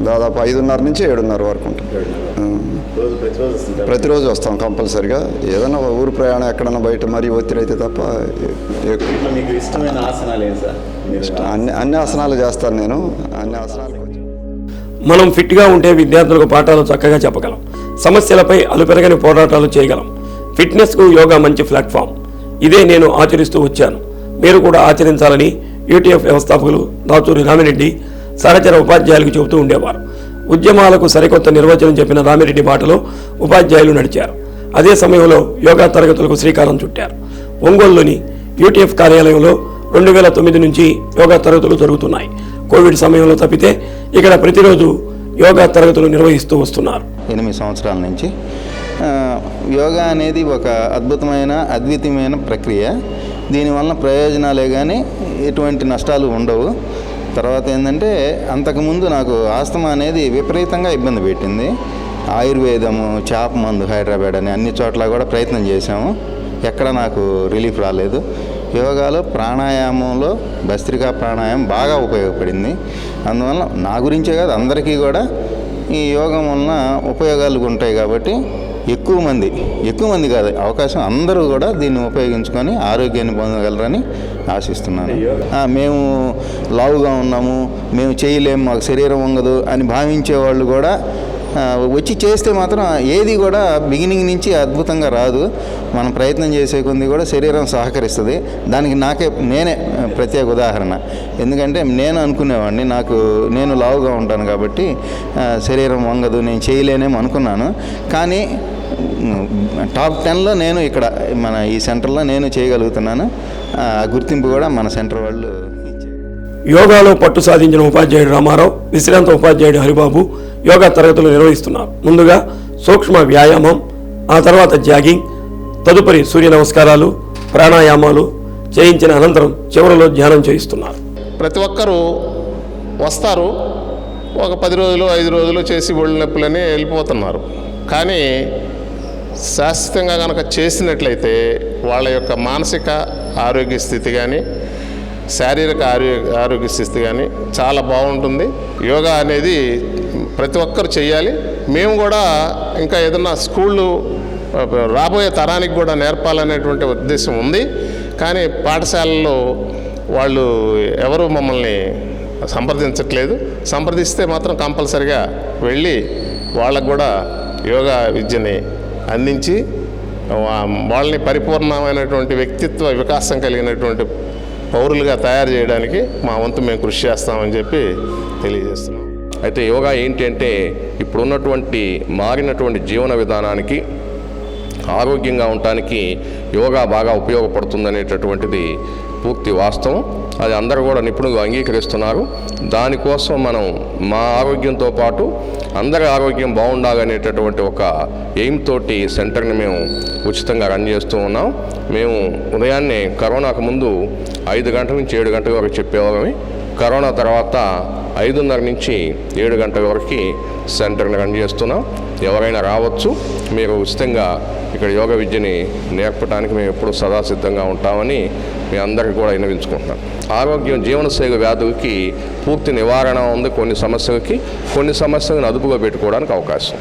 దాదాపు 5:30 నుంచి 7:30 వరకు ఉంటుంది. ప్రతిరోజు వస్తాం కంపల్సరిగా. ఏదైనా ఊరు ప్రయాణం ఎక్కడన్నా బయట మరీ ఒత్తిడి అయితే తప్ప. మీకు ఇష్టమైన ఆసనాలు ఏంటి సార్? అన్ని ఆసనాలు చేస్తాను నేను. అన్ని ఆసనాలు మనం ఫిట్గా ఉంటే విద్యార్థులకు పాఠాలు చక్కగా చెప్పగలం. సమస్యలపై అలుపెరగని పోరాటాలు చేయగలం. ఫిట్నెస్కు యోగా మంచి ప్లాట్ఫామ్. ఇదే నేను ఆచరిస్తూ వచ్చాను. మీరు కూడా ఆచరించాలని యూటీఎఫ్ వ్యవస్థాపకులు దాచూరి రామిరెడ్డి సహచర ఉపాధ్యాయులకు చెబుతూ ఉండేవారు. ఉద్యమాలకు సరికొత్త నిర్వచనం చెప్పిన రామిరెడ్డి బాటలో ఉపాధ్యాయులు నడిచారు. అదే సమయంలో యోగా తరగతులకు శ్రీకారం చుట్టారు. ఒంగోలులోని యూటీఎఫ్ కార్యాలయంలో 2009 నుంచి యోగా తరగతులు జరుగుతున్నాయి. కోవిడ్ సమయంలో తప్పితే ఇక్కడ ప్రతిరోజు యోగా తరగతులు నిర్వహిస్తూ వస్తున్నారు. 8 సంవత్సరాల నుంచి యోగా అనేది ఒక అద్భుతమైన ప్రక్రియ. దీనివల్ల ప్రయోజనాలే కానీ ఎటువంటి నష్టాలు ఉండవు. తర్వాత ఏంటంటే అంతకుముందు నాకు ఆస్తమా అనేది విపరీతంగా ఇబ్బంది పెట్టింది. ఆయుర్వేదము, చాప మందు, హైదరాబాద్ అని అన్ని చోట్ల కూడా ప్రయత్నం చేశాము. ఎక్కడ నాకు రిలీఫ్ రాలేదు. యోగాలో ప్రాణాయామంలో భస్త్రికా ప్రాణాయామం బాగా ఉపయోగపడింది. అందువల్ల నా గురించే కాదు అందరికీ కూడా ఈ యోగం వలన ఉపయోగాలు ఉంటాయి. కాబట్టి ఎక్కువ మంది కాదు అవకాశం అందరూ కూడా దీన్ని ఉపయోగించుకొని ఆరోగ్యాన్ని పొందగలరని ఆశిస్తున్నాను. మేము లావుగా ఉన్నాము, మేము చేయలేము, మాకు శరీరం వంగదు అని భావించే వాళ్ళు కూడా వచ్చి చేస్తే మాత్రం ఏది కూడా బిగినింగ్ నుంచి అద్భుతంగా రాదు. మనం ప్రయత్నం చేసే కొద్ది కూడా శరీరం సహకరిస్తుంది. దానికి నేనే ప్రత్యేక ఉదాహరణ. ఎందుకంటే నేను అనుకునేవాడిని నేను లావుగా ఉంటాను కాబట్టి శరీరం వంగదు, నేను చేయలేనేమో అనుకున్నాను. కానీ టాప్ 10లో నేను ఇక్కడ మన ఈ సెంటర్లో నేను చేయగలుగుతున్నాను. గుర్తింపు కూడా మన సెంటర్ వాళ్ళు. యోగాలో పట్టు సాధించిన ఉపాధ్యాయుడు రామారావు, విశ్రాంత ఉపాధ్యాయుడు హరిబాబు యోగా తరగతులు నిర్వహిస్తున్నారు. ముందుగా సూక్ష్మ వ్యాయామం, ఆ తర్వాత జాగింగ్, తదుపరి సూర్య నమస్కారాలు, ప్రాణాయామాలు చేయించిన అనంతరం చివరిలో ధ్యానం చేయిస్తున్నారు. ప్రతి ఒక్కరూ వస్తారు, ఒక 10 రోజులు 5 రోజులు చేసి ఒళ్ళు నొప్పులని వెళ్ళిపోతున్నారు. కానీ శాశ్వతంగా కనుక చేసినట్లయితే వాళ్ళ యొక్క మానసిక ఆరోగ్య స్థితి కానీ శారీరక ఆరోగ్య స్థితి కానీ చాలా బాగుంటుంది. యోగా అనేది ప్రతి ఒక్కరు చేయాలి. మేము కూడా ఇంకా ఏదన్నా స్కూళ్ళు రాబోయే తరానికి కూడా నేర్పాలనేటువంటి ఉద్దేశం ఉంది. కానీ పాఠశాలల్లో వాళ్ళు ఎవరు మమ్మల్ని సంప్రదించట్లేదు. సంప్రదిస్తే మాత్రం కంపల్సరిగా వెళ్ళి వాళ్ళకు కూడా యోగా విద్యని అందించి వాళ్ళని పరిపూర్ణమైనటువంటి వ్యక్తిత్వ వికాసం కలిగినటువంటి పౌరులుగా తయారు చేయడానికి మా వంతు మేము కృషి చేస్తామని చెప్పి తెలియజేస్తున్నాం. అయితే యోగా ఏంటి అంటే ఇప్పుడున్నటువంటి మారినటువంటి జీవన విధానానికి ఆరోగ్యంగా ఉండటానికి యోగా బాగా ఉపయోగపడుతుందనేటటువంటిది పూర్తి వాస్తవం. అది అందరూ కూడా నిపుణులుగా అంగీకరిస్తున్నారు. దానికోసం మనం మా ఆరోగ్యంతో పాటు అందరి ఆరోగ్యం బాగుండాలనేటటువంటి ఒక ఎయిమ్ తోటి సెంటర్ని మేము ఉచితంగా రన్ చేస్తూ ఉన్నాం. మేము ఉదయాన్నే కరోనాకు ముందు 5 గంటల నుంచి 7 గంటల వరకు చెప్పేవాళ్ళమి. కరోనా తర్వాత 5:30 నుంచి 7 గంటల వరకు సెంటర్ని రన్ చేస్తున్నాం. ఎవరైనా రావచ్చు. మీరు ఉచితంగా ఇక్కడ యోగ విద్యని నేర్పడానికి మేము ఎప్పుడూ సదా సిద్ధంగా ఉంటామని మీ అందరికీ కూడా విన్నవించుకుంటున్నాం. ఆరోగ్యం జీవనశైలి వ్యాధులకి పూర్తి నివారణ ఉంది. కొన్ని సమస్యలను అదుపులో పెట్టుకోవడానికి అవకాశం.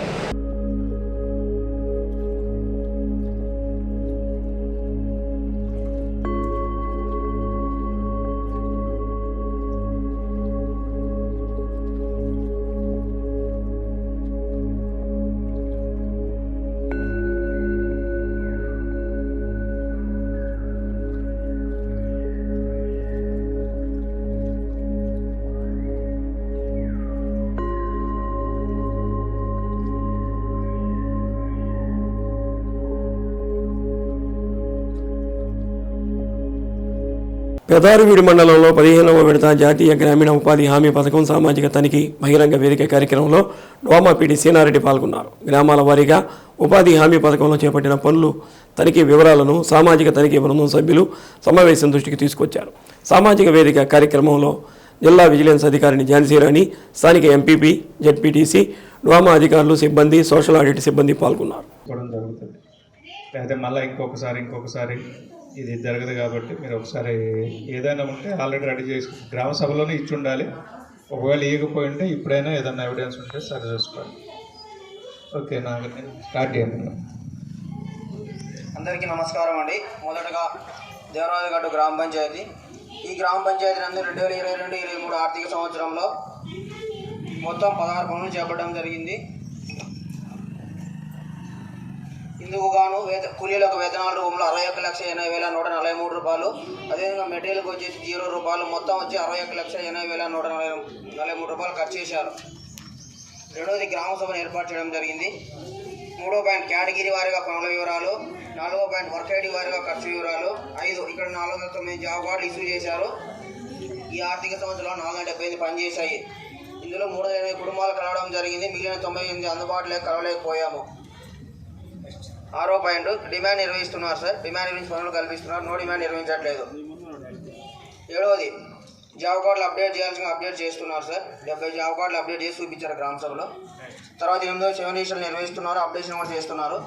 పెదారువీడి మండలంలో 15వ విడత జాతీయ గ్రామీణ ఉపాధి హామీ పథకం సామాజిక తనిఖీ బహిరంగ వేదిక కార్యక్రమంలో డోమా పీడి సీనారెడ్డి పాల్గొన్నారు. గ్రామాల వారీగా ఉపాధి హామీ పథకంలో చేపట్టిన పనులు తనిఖీ వివరాలను సామాజిక తనిఖీ బృందం సభ్యులు సమావేశం దృష్టికి తీసుకొచ్చారు. సామాజిక వేదిక కార్యక్రమంలో జిల్లా విజిలెన్స్ అధికారిని ఝాన్సీరాణి, స్థానిక ఎంపీపీ, జెడ్పీటీసీ, డోమా అధికారులు, సిబ్బంది, సోషల్ ఆడిట్ సిబ్బంది పాల్గొన్నారు. లేకపోతే మళ్ళీ ఇంకొకసారి ఇది జరగదు. కాబట్టి మీరు ఒకసారి ఏదైనా ఉంటే ఆల్రెడీ రెడీ చేసి గ్రామ సభలోనే ఇచ్చి ఉండాలి. ఒకవేళ ఇవ్వకపోయి ఉంటే ఇప్పుడైనా ఏదైనా ఎవిడెన్స్ ఉంటే సరి చూసుకోండి. ఓకే, నాకు స్టార్ట్ చేయండి. అందరికీ నమస్కారం అండి. మొదటగా దేవరాజగడ్డ గ్రామ పంచాయతీ. ఈ గ్రామ పంచాయతీ నందు 2022-23 ఆర్థిక సంవత్సరంలో మొత్తం 16 పనులు చేపట్టడం జరిగింది. ఇందుకు గాను కూలీలకు వేతనాల రూపంలో 61,80,143 రూపాయలు, అదేవిధంగా మెటీరియల్కి వచ్చేసి 0 రూపాయలు, మొత్తం వచ్చి 61,80,143 రూపాయలు ఖర్చు చేశారు. రెండవది గ్రామ సభను ఏర్పాటు చేయడం జరిగింది. 3వ పాయింట్ కేటగిరీ వారీగా పనుల వివరాలు. 4వ పాయింట్ వర్క్ ఐడి వారీగా ఖర్చు వివరాలు. 5 ఇక్కడ 409 జాబ్ కార్డులు ఇష్యూ చేశారు. ఈ ఆర్థిక సంవత్సరంలో 478 పనిచేశాయి. ఇందులో 380 కుటుంబాలు కలవడం జరిగింది. మిగిలిన 98 అందుబాటులో కలవలేకపోయాము. 6వ పాయింట్ డిమాండ్ నిర్వహిస్తున్నారు సార్. డిమాండ్ నిర్వహించి పనులు కల్పిస్తున్నారు. నో డిమాండ్ నిర్వహించట్లేదు. 7వది జాబ్ కార్డులు అప్డేట్ చేయాల్సిన అప్డేట్ చేస్తున్నారు సార్. 70 జాబ్ కార్డులు అప్డేట్ చేసి చూపించారు గ్రామ సభలో. తర్వాత 8వ సెవెనేషన్లు నిర్వహిస్తున్నారు, అప్డేషన్ కూడా చేస్తున్నారు.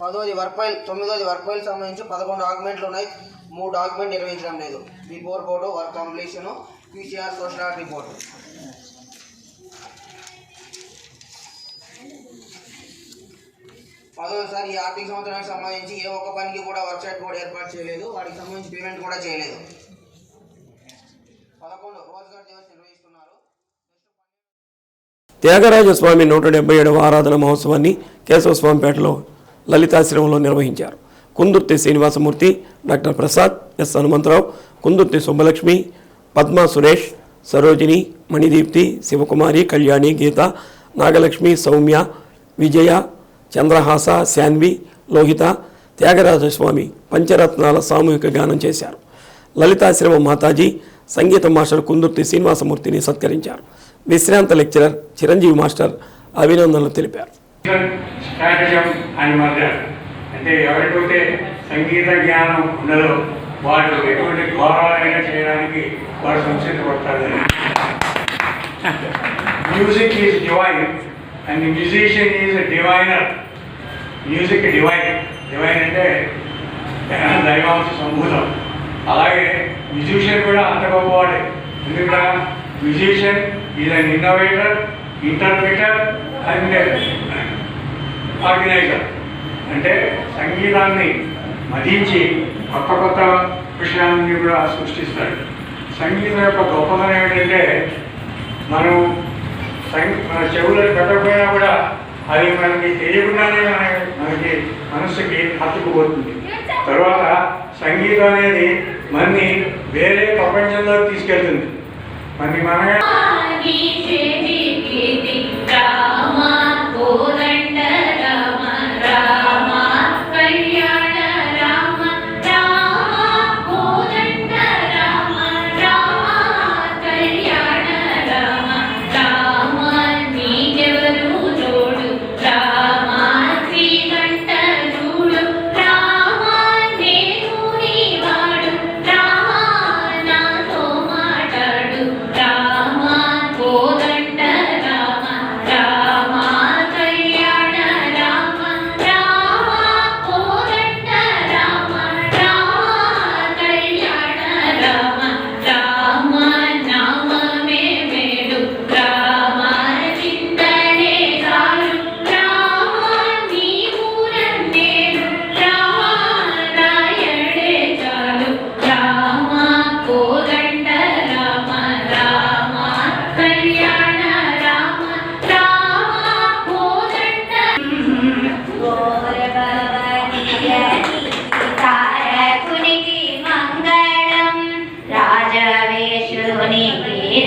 10వది వర్క్ ఫైల్. 9వది వర్క్ ఫైల్ సంబంధించి 11 డాక్యుమెంట్లు ఉన్నాయి. 3 డాక్యుమెంట్ నిర్వహించడం లేదు. Before board, work completion, PCR, social art report. 10వ సార్ ఈ ఆర్థిక సంవత్సరానికి సంబంధించి ఏ ఒక్క పనికి కూడా వర్క్షాప్ బోర్డు ఏర్పాటు చేయలేదు. వాటికి సంబంధించి పేమెంట్ కూడా చేయలేదు. 11 రోజ్గార్ దివస్ నిర్వహిస్తున్నారు. త్యాగరాజస్వామి 177వ ఆరాధన మహోత్సవాన్ని కేశవస్వామిపేటలో లలితాశ్రమంలో నిర్వహించారు. కుందుర్తి శ్రీనివాసమూర్తి, డాక్టర్ ప్రసాద్, ఎస్ హనుమంతరావు, కుందుర్తి సుబ్బలక్ష్మి, పద్మా సురేష్, సరోజిని, మణిదీప్తి, శివకుమారి, కళ్యాణి, గీత, నాగలక్ష్మి, సౌమ్య, విజయ, చంద్రహాస, శాన్వి, లోహిత, త్యాగరాజస్వామి పంచరత్నాల సామూహిక గానం చేశారు. లలితాశ్రమం మాతాజీ సంగీత మాస్టర్ కుందుర్తి శ్రీనివాసమూర్తిని సత్కరించారు. విశ్రాంత లెక్చరర్ చిరంజీవి మాస్టర్ అభినందనలు తెలిపారు. అంటే ఎవరికైతే సంగీత జ్ఞానం ఉండదో వాళ్ళు ఎటువంటి ఘోరాలైనా చేయడానికి వారు సంసిద్ధపడతారు. Music is divine and musician is diviner. Music divine అంటే దైవాంశ సంభూతం. అలాగే మ్యూజిషియన్ కూడా అంత గొప్పవాడే. ఎందుకంటే musician is an innovator, interpreter and organiser. అంటే సంగీతాన్ని మదించి కొత్త కొత్త విషయాన్ని కూడా సృష్టిస్తాడు. సంగీతం యొక్క గొప్పతనం ఏమిటంటే మనం మన చెవులకు పెట్టకపోయినా కూడా అది మనకి తెలియకుండానే మనకి మనస్సుకి హత్తుకుపోతుంది. తర్వాత సంగీతం అనేది మనని వేరే ప్రపంచంలోకి తీసుకెళ్తుంది. మనకి మనమే కళ్యాణ రామ రామ కోదండ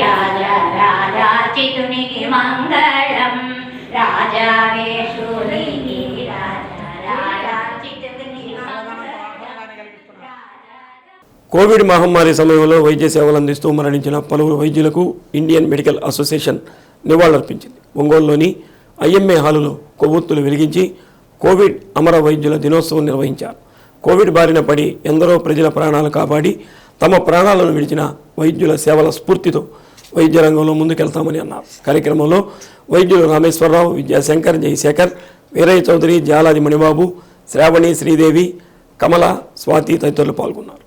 రాజా రాజాచితునికి మంగళం రాజావేషునికి రాజాచితునికి కోవిడ్ మహమ్మారి సమయంలో వైద్య సేవలు అందిస్తూ మరణించిన పలువురు వైద్యులకు ఇండియన్ మెడికల్ అసోసియేషన్ నివాళులర్పించింది. ఒంగోలులోని ఐఎంఏ హాలులో కొవ్వొత్తులు వెలిగించి కోవిడ్ అమర వైద్యుల దినోత్సవం నిర్వహించారు. కోవిడ్ బారిన పడి ఎందరో ప్రజల ప్రాణాలు కాపాడి తమ ప్రాణాలను విడిచిన వైద్యుల సేవల స్ఫూర్తితో వైద్య రంగంలో ముందుకెళ్తామని అన్నారు. కార్యక్రమంలో వైద్యులు రామేశ్వరరావు, విద్యాశంకర్, జయశేఖర్, వీరయ్య చౌదరి, జాలాది మణిబాబు, శ్రావణి, శ్రీదేవి, కమల, స్వాతి తదితరులు పాల్గొన్నారు.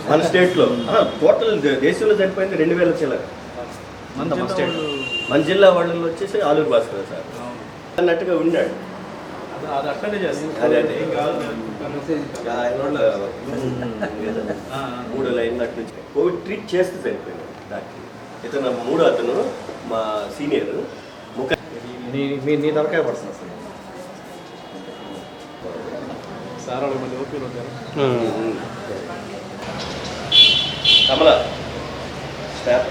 మన స్టేట్లో టోటల్ దేశంలో చనిపోయింది 2000 చిల్లర. మన జిల్లా వాళ్ళలో వచ్చేసి ఆలూరు భాస్కర్ సార్ అన్నట్టుగా ఉన్నాడు. అదే 3 లైన్ల నుంచి కోవిడ్ ట్రీట్ చేస్తే చనిపోయింది డాక్టర్. ఇతను 3 అతను మా సీనియర్ నీ తరకాయ పడుతుంది సార్ వాళ్ళు మళ్ళీ ఓపీలు ఉంటారు. కమల స్టాఫ్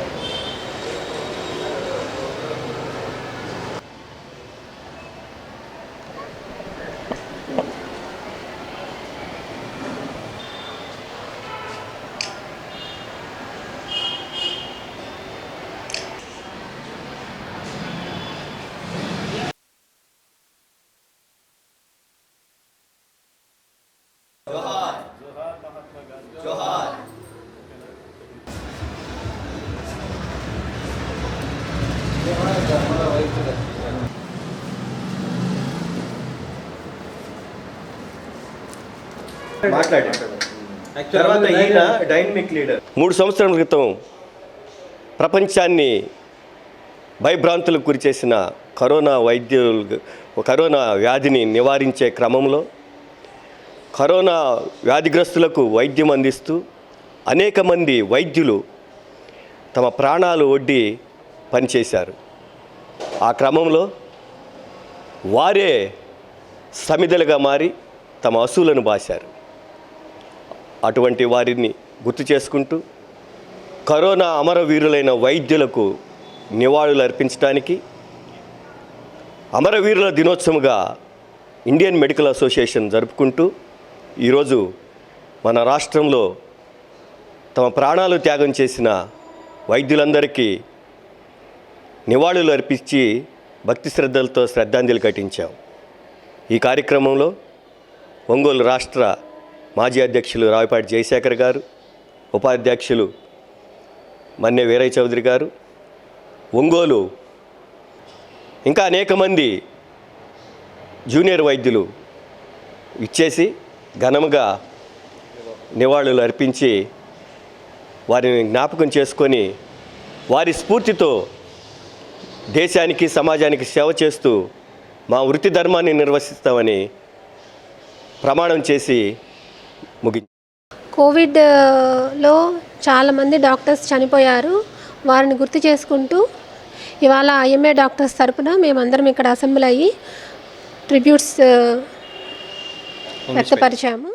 మాట్లాడాడు. తర్వాత ఈయన డైనమిక్ లీడర్. 3 సంవత్సరాల క్రితం ప్రపంచాన్ని భయభ్రాంతులకు గురిచేసిన కరోనా వ్యాధిని నివారించే క్రమంలో కరోనా వ్యాధిగ్రస్తులకు వైద్యం అందిస్తూ అనేక మంది వైద్యులు తమ ప్రాణాలు ఒడ్డి పనిచేశారు. ఆ క్రమంలో వారే సమిధలుగా మారి తమ అసూలను బాశారు. అటువంటి వారిని గుర్తు చేసుకుంటూ కరోనా అమరవీరులైన వైద్యులకు నివాళులు అర్పించడానికి అమరవీరుల దినోత్సవంగా ఇండియన్ మెడికల్ అసోసియేషన్ జరుపుకుంటూ ఈరోజు మన రాష్ట్రంలో తమ ప్రాణాలు త్యాగం చేసిన వైద్యులందరికీ నివాళులు అర్పించి భక్తి శ్రద్ధలతో శ్రద్ధాంజలి ఘటించాం. ఈ కార్యక్రమంలో ఒంగోలు రాష్ట్ర మాజీ అధ్యక్షులు రావిపాటి జయశేఖర్ గారు, ఉపాధ్యక్షులు మన్నె వీరయ్య చౌదరి గారు, ఒంగోలు ఇంకా అనేక మంది జూనియర్ వైద్యులు ఇచ్చేసి ఘనముగా నివాళులు అర్పించి వారిని జ్ఞాపకం చేసుకొని వారి స్ఫూర్తితో దేశానికి సమాజానికి సేవ చేస్తూ మా వృత్తి ధర్మాన్ని నిర్వహిస్తామని ప్రమాణం చేసి ముగించారు. కోవిడ్లో చాలామంది డాక్టర్స్ చనిపోయారు. వారిని గుర్తు చేసుకుంటూ ఇవాళ ఐఎంఏ డాక్టర్స్ తరపున మేమందరం ఇక్కడ అసెంబ్లీ అయ్యి ట్రిబ్యూట్స్ వ్యక్తపరిచాము.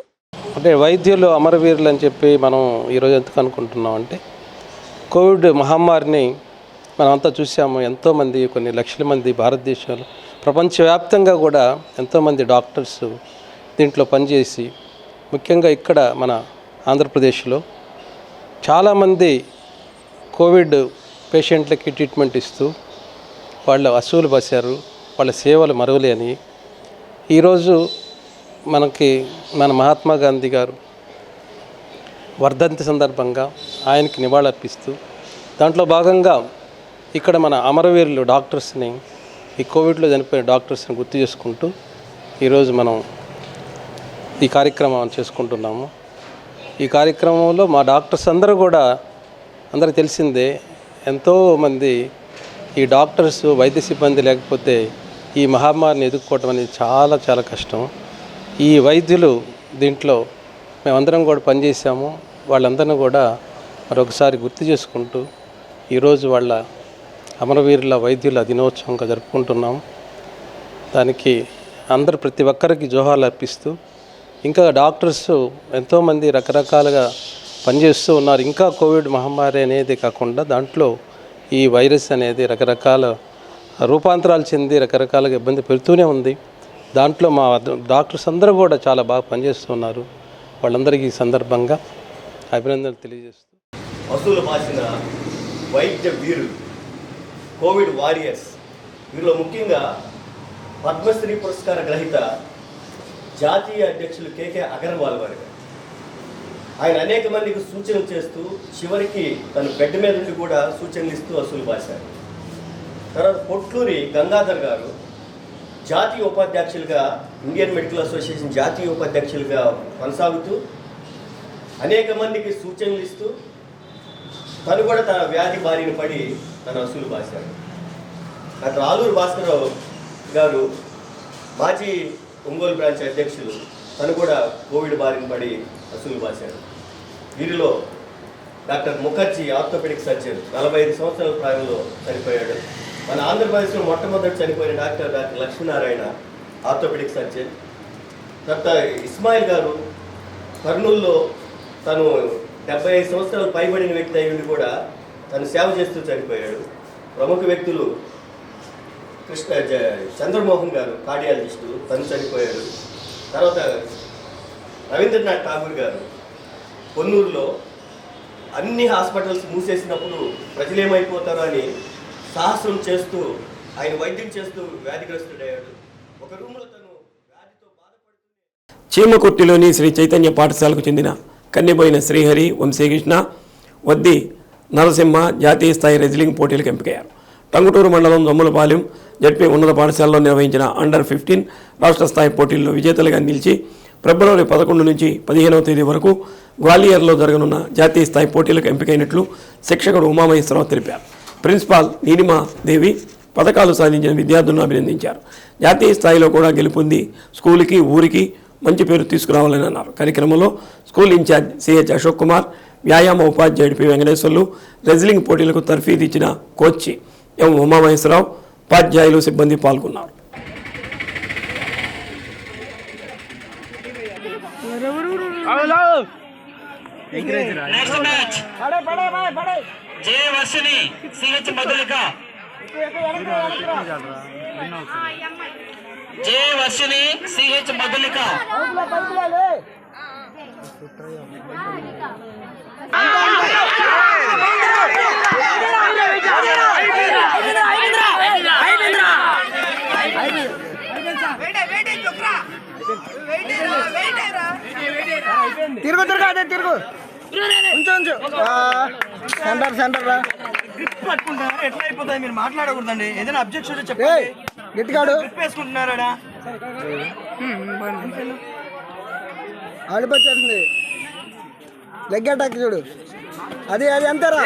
అంటే వైద్యులు అమరవీరులు అని చెప్పి మనం ఈరోజు ఎందుకు అనుకుంటున్నాం అంటే కోవిడ్ మహమ్మారిని మనమంతా చూసాము. ఎంతోమంది, కొన్ని లక్షల మంది భారతదేశంలో ప్రపంచవ్యాప్తంగా కూడా ఎంతోమంది డాక్టర్స్ దీంట్లో పనిచేసి, ముఖ్యంగా ఇక్కడ మన ఆంధ్రప్రదేశ్లో చాలామంది కోవిడ్ పేషెంట్లకి ట్రీట్మెంట్ ఇస్తూ వాళ్ళ అసూలు బసారు. వాళ్ళ సేవలు మరువలేని ఈరోజు మనకి మన మహాత్మా గాంధీ గారు వర్ధంతి సందర్భంగా ఆయనకి నివాళులర్పిస్తూ దాంట్లో భాగంగా ఇక్కడ మన అమరవీరులు డాక్టర్స్ని, ఈ కోవిడ్లో చనిపోయిన డాక్టర్స్ని గుర్తు చేసుకుంటూ ఈరోజు మనం ఈ కార్యక్రమం చేసుకుంటున్నాము. ఈ కార్యక్రమంలో మా డాక్టర్స్ అందరూ కూడా, అందరికీ తెలిసిందే, ఎంతోమంది ఈ డాక్టర్స్, వైద్య సిబ్బంది లేకపోతే ఈ మహమ్మారిని ఎదుర్కోవటం అనేది చాలా చాలా కష్టం. ఈ వైద్యులు దీంట్లో మేమందరం కూడా పనిచేసాము. వాళ్ళందరినీ కూడా మరొకసారి గుర్తు చేసుకుంటూ ఈరోజు వాళ్ళ అమరవీరుల వైద్యుల దినోత్సవంగా జరుపుకుంటున్నాము. దానికి అందరూ ప్రతి ఒక్కరికి జోహార్లు అర్పిస్తూ ఇంకా డాక్టర్స్ ఎంతోమంది రకరకాలుగా పనిచేస్తూ ఉన్నారు. ఇంకా కోవిడ్ మహమ్మారి అనేది కాకుండా దాంట్లో ఈ వైరస్ అనేది రకరకాల రూపాంతరాలు చెంది రకరకాలుగా ఇబ్బంది పెడుతూనే ఉంది. దాంట్లో మా డాక్టర్స్ అందరూ కూడా చాలా బాగా పనిచేస్తున్నారు. వాళ్ళందరికీ ఈ సందర్భంగా అభినందనలు తెలియజేస్తూ వసూలు బాసిన వైద్య వీరులు, కోవిడ్ వారియర్స్, వీరిలో ముఖ్యంగా పద్మశ్రీ పురస్కార గ్రహీత జాతీయ అధ్యక్షులు కేకే అగర్వాల్ గారు. ఆయన అనేక మందికి సూచనలు చేస్తూ చివరికి తన బెడ్ మీద నుండి కూడా సూచనలు ఇస్తూ వసూలు బాశారు. తర్వాత పొట్లూరి గంగాధర్ గారు జాతీయ ఉపాధ్యక్షులుగా, ఇండియన్ మెడికల్ అసోసియేషన్ జాతీయ ఉపాధ్యక్షులుగా కొనసాగుతూ అనేక మందికి సూచనలు ఇస్తూ తను కూడా తన వ్యాధి బారిన పడి తన వసూలు బాశారు. డాక్టర్ ఆలూరు భాస్కరరావు గారు మాజీ ఒంగోలు బ్రాంచ్ అధ్యక్షులు, తను కూడా కోవిడ్ బారిన పడి వసూలు బాశారు. వీరిలో డాక్టర్ ముఖర్జీ ఆర్థోపెడిక్ సర్జన్ 45 సంవత్సరాల ప్రాయంలో చనిపోయాడు. మన ఆంధ్రప్రదేశ్లో మొట్టమొదటి చనిపోయిన డాక్టర్ లక్ష్మీనారాయణ ఆర్థోపెడిక్ సర్జన్. తర్వాత ఇస్మాయిల్ గారు కర్నూలులో తను 75 సంవత్సరాలు పైబడిన వ్యక్తి అయ్యింది కూడా తను సేవ చేస్తూ చనిపోయాడు. ప్రముఖ వ్యక్తులు చంద్రమోహన్ గారు కార్డియాలజిస్టు, తను చనిపోయాడు. తర్వాత రవీంద్రనాథ్ ఠాగూర్ గారు కొన్నూరులో అన్ని హాస్పిటల్స్ మూసేసినప్పుడు ప్రజలు ఏమైపోతారో అని సాహసం చేస్తూ ఆయన వైద్యం చేస్తూ వ్యాధిగ్రస్తుడయ్యాడు. ఒక రూమ్లో తను వ్యాధితో బాధపడుతూ చీమకుర్తిలోని శ్రీ చైతన్య పాఠశాలకు చెందిన కన్నెబోయిన శ్రీహరి, వంశీకృష్ణ, వద్ది నరసింహ జాతీయ స్థాయి రెజ్లింగ్ పోటీలకు ఎంపికయ్యారు. టంగుటూరు మండలం దొమ్మలపాలెం జడ్పీ ఉన్నత పాఠశాలలో నిర్వహించిన అండర్-15 రాష్ట్ర స్థాయి పోటీల్లో విజేతలుగా నిలిచి ఫిబ్రవరి 11 నుంచి 15వ తేదీ వరకు గ్వాలియర్లో జరగనున్న జాతీయ స్థాయి పోటీలకు ఎంపికైనట్లు శిక్షకుడు ఉమామహేశ్వరరావు తెలిపారు. ప్రిన్సిపాల్ నీలిమా దేవి పథకాలు సాధించిన విద్యార్థులను అభినందించారు. జాతీయ స్థాయిలో కూడా గెలుపొంది స్కూలుకి, ఊరికి మంచి పేరు తీసుకురావాలని అన్నారు. కార్యక్రమంలో school incharge CH Ashok Kumar, వ్యాయామ ఉపాధ్యాయుడు పి వెంకటేశ్వర్లు, రెజ్లింగ్ పోటీలకు తర్ఫీదు ఇచ్చిన కోచ్ ఎం ఉమామహేశ్వరరావు, ఉపాధ్యాయులు, సిబ్బంది పాల్గొన్నారు. తిరుగు సెంటర్ రా. ఎట్లా అయిపోతుంది? మీరు మాట్లాడకూడదండి. ఏదైనా అబ్జెక్షన్ చెప్పండి. గట్టిగాడు వేసుకుంటున్నారా? ఆడిపోతుంది లెగ్ అటాక్ చూడు. అది అంతేరా.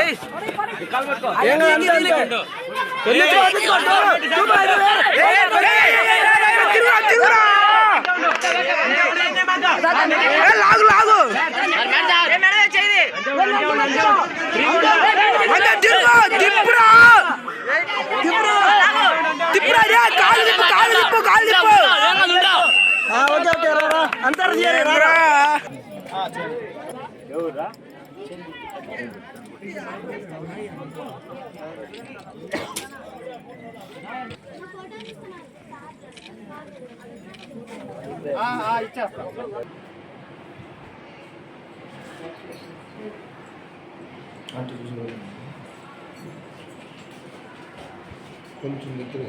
కొంచెం నిద్ర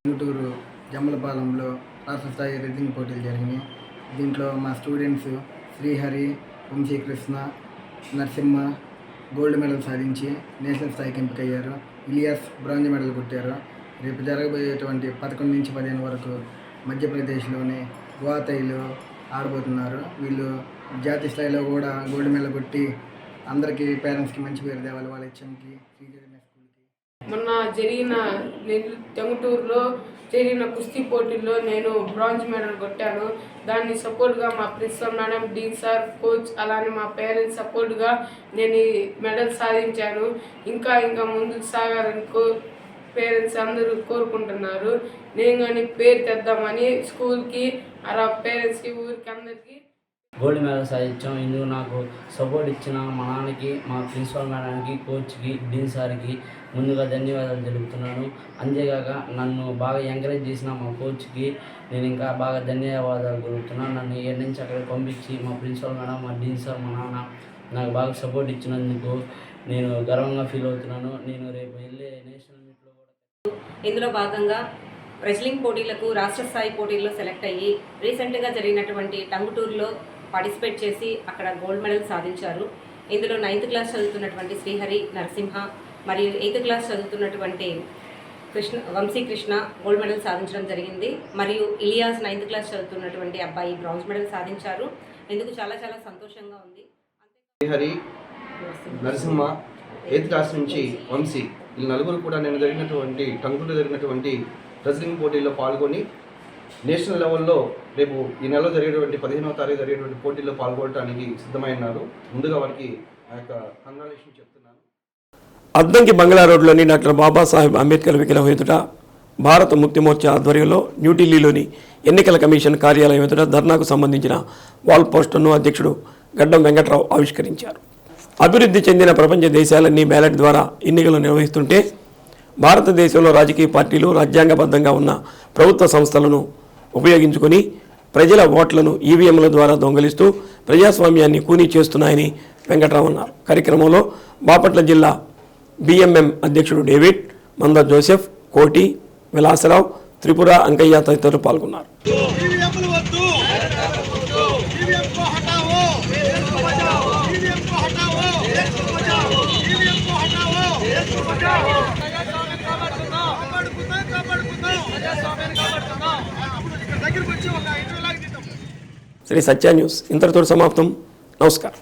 గుంటూరు జమ్మలపాలెంలో రాష్ట్ర స్థాయి రెజ్లింగ్ పోటీలు జరిగినాయి. దీంట్లో మా students Srihari, Vamsikrishna, Narasimha gold medal సాధించి నేషనల్ స్థాయికి ఎంపికయ్యారు. ఇలియాస్ బ్రాంజ్ మెడల్ కొట్టారు. రేపు జరగబోయేటువంటి 11 నుంచి 15 వరకు మధ్యప్రదేశ్లోని గువాహతిలో ఆడబోతున్నారు. వీళ్ళు జాతీయ స్థాయిలో కూడా గోల్డ్ మెడల్ కొట్టి అందరికీ పేరెంట్స్కి మంచి పేరు తేవాలి. వాళ్ళ హెచ్ఎంకి శ్రీ చైతన్య స్కూల్కి. మొన్న జరిగిన టంగుటూరులో జరిగిన కుస్తీ పోటీల్లో నేను బ్రాంజ్ మెడల్ కొట్టాను. దాన్ని సపోర్ట్గా మా principal madam, dean sir, coach అలానే మా పేరెంట్స్ సపోర్ట్గా నేను ఈ మెడల్ సాధించాను. ఇంకా ముందుకు సాగాలని పేరెంట్స్ అందరూ కోరుకుంటున్నారు. నేను కానీ పేరు తెద్దామని స్కూల్కి అలా పేరెంట్స్కి ఊరికి అందరికీ గోల్డ్ మెడల్ సాధించాం. ఇందుకు నాకు సపోర్ట్ ఇచ్చిన మా నాన్నకి, మా ప్రిన్సిపల్ మేడానికి, కోచ్కి, డీన్ సార్కి ముందుగా ధన్యవాదాలు తెలుపుతున్నాను. అంతేకాక నన్ను బాగా ఎంకరేజ్ చేసిన మా కోచ్కి నేను ఇంకా బాగా ధన్యవాదాలు తెలుపుతున్నాను. నన్ను ఇక్కడి నుంచి అక్కడికి పంపించి మా ప్రిన్సిపల్ మేడం, మా డీన్ సార్, మా నాన్న నాకు బాగా సపోర్ట్ ఇచ్చినందుకు నేను గర్వంగా ఫీల్ అవుతున్నాను. నేను రేపు వెళ్ళే నేషనల్ మీట్లో కూడా ఇందులో భాగంగా రెజ్లింగ్ పోటీలకు రాష్ట్ర స్థాయి పోటీల్లో సెలెక్ట్ అయ్యి రీసెంట్గా జరిగినటువంటి టంగుటూరులో పార్టిసిపేట్ చేసి అక్కడ గోల్డ్ మెడల్ సాధించారు. ఇందులో 9th క్లాస్ చదువుతున్నటువంటి శ్రీహరి, నరసింహ మరియు 8th క్లాస్ చదువుతున్నటువంటి వంశీ కృష్ణ గోల్డ్ మెడల్ సాధించడం జరిగింది. మరియు ఇలియాస్ 9th క్లాస్ చదువుతున్నటువంటి అబ్బాయి బ్రాంజ్ మెడల్ సాధించారు. ఇందుకు చాలా చాలా సంతోషంగా ఉంది. శ్రీహరి, నరసింహ, 8th క్లాస్ నుంచి వంశీ, వీళ్ళు నలుగురు కూడా నేను టంగుటూరులో జరిగినటువంటి రెజ్లింగ్ పోటీల్లో పాల్గొని నేషనల్ లెవెల్లో రేపు ఈ నెలలో జరిగేటువంటి 15వ తారీఖు జరిగేటువంటి పోటీల్లో పాల్గొనడానికి సిద్ధమైనారు. ముందుగా వారికి ఆ యొక్క కంగ్రాచులేషన్ చెప్తున్నాను. అద్దంకి బంగ్లా రోడ్లోని డాక్టర్ బాబాసాహెబ్ అంబేద్కర్ విగ్రహం ఎదుట భారత ముక్తి మోర్చా ఆధ్వర్యంలో న్యూఢిల్లీలోని ఎన్నికల కమిషన్ కార్యాలయం ఎదుట ధర్నాకు సంబంధించిన వాల్ పోస్టర్ను అధ్యక్షుడు గడ్డం వెంకట్రావు ఆవిష్కరించారు. అభివృద్ధి చెందిన ప్రపంచ దేశాలన్నీ బ్యాలెట్ ద్వారా ఎన్నికలు నిర్వహిస్తుంటే భారతదేశంలో రాజకీయ పార్టీలు రాజ్యాంగబద్ధంగా ఉన్న ప్రభుత్వ సంస్థలను ఉపయోగించుకొని ప్రజల ఓట్లను ఈవీఎంల ద్వారా దొంగలిస్తూ ప్రజాస్వామ్యాన్ని కూనీ చేస్తున్నాయని వెంకట్రావు అన్నారు. కార్యక్రమంలో బాపట్ల జిల్లా బిఎంఎం అధ్యక్షుడు డేవిడ్, మంద జోసెఫ్, కోటి, విలాసరావు, త్రిపుర, అంకయ్య తదితరులు పాల్గొన్నారు. శ్రీ సత్య న్యూస్ ఇంతటితో సమాప్తం. నమస్కారం.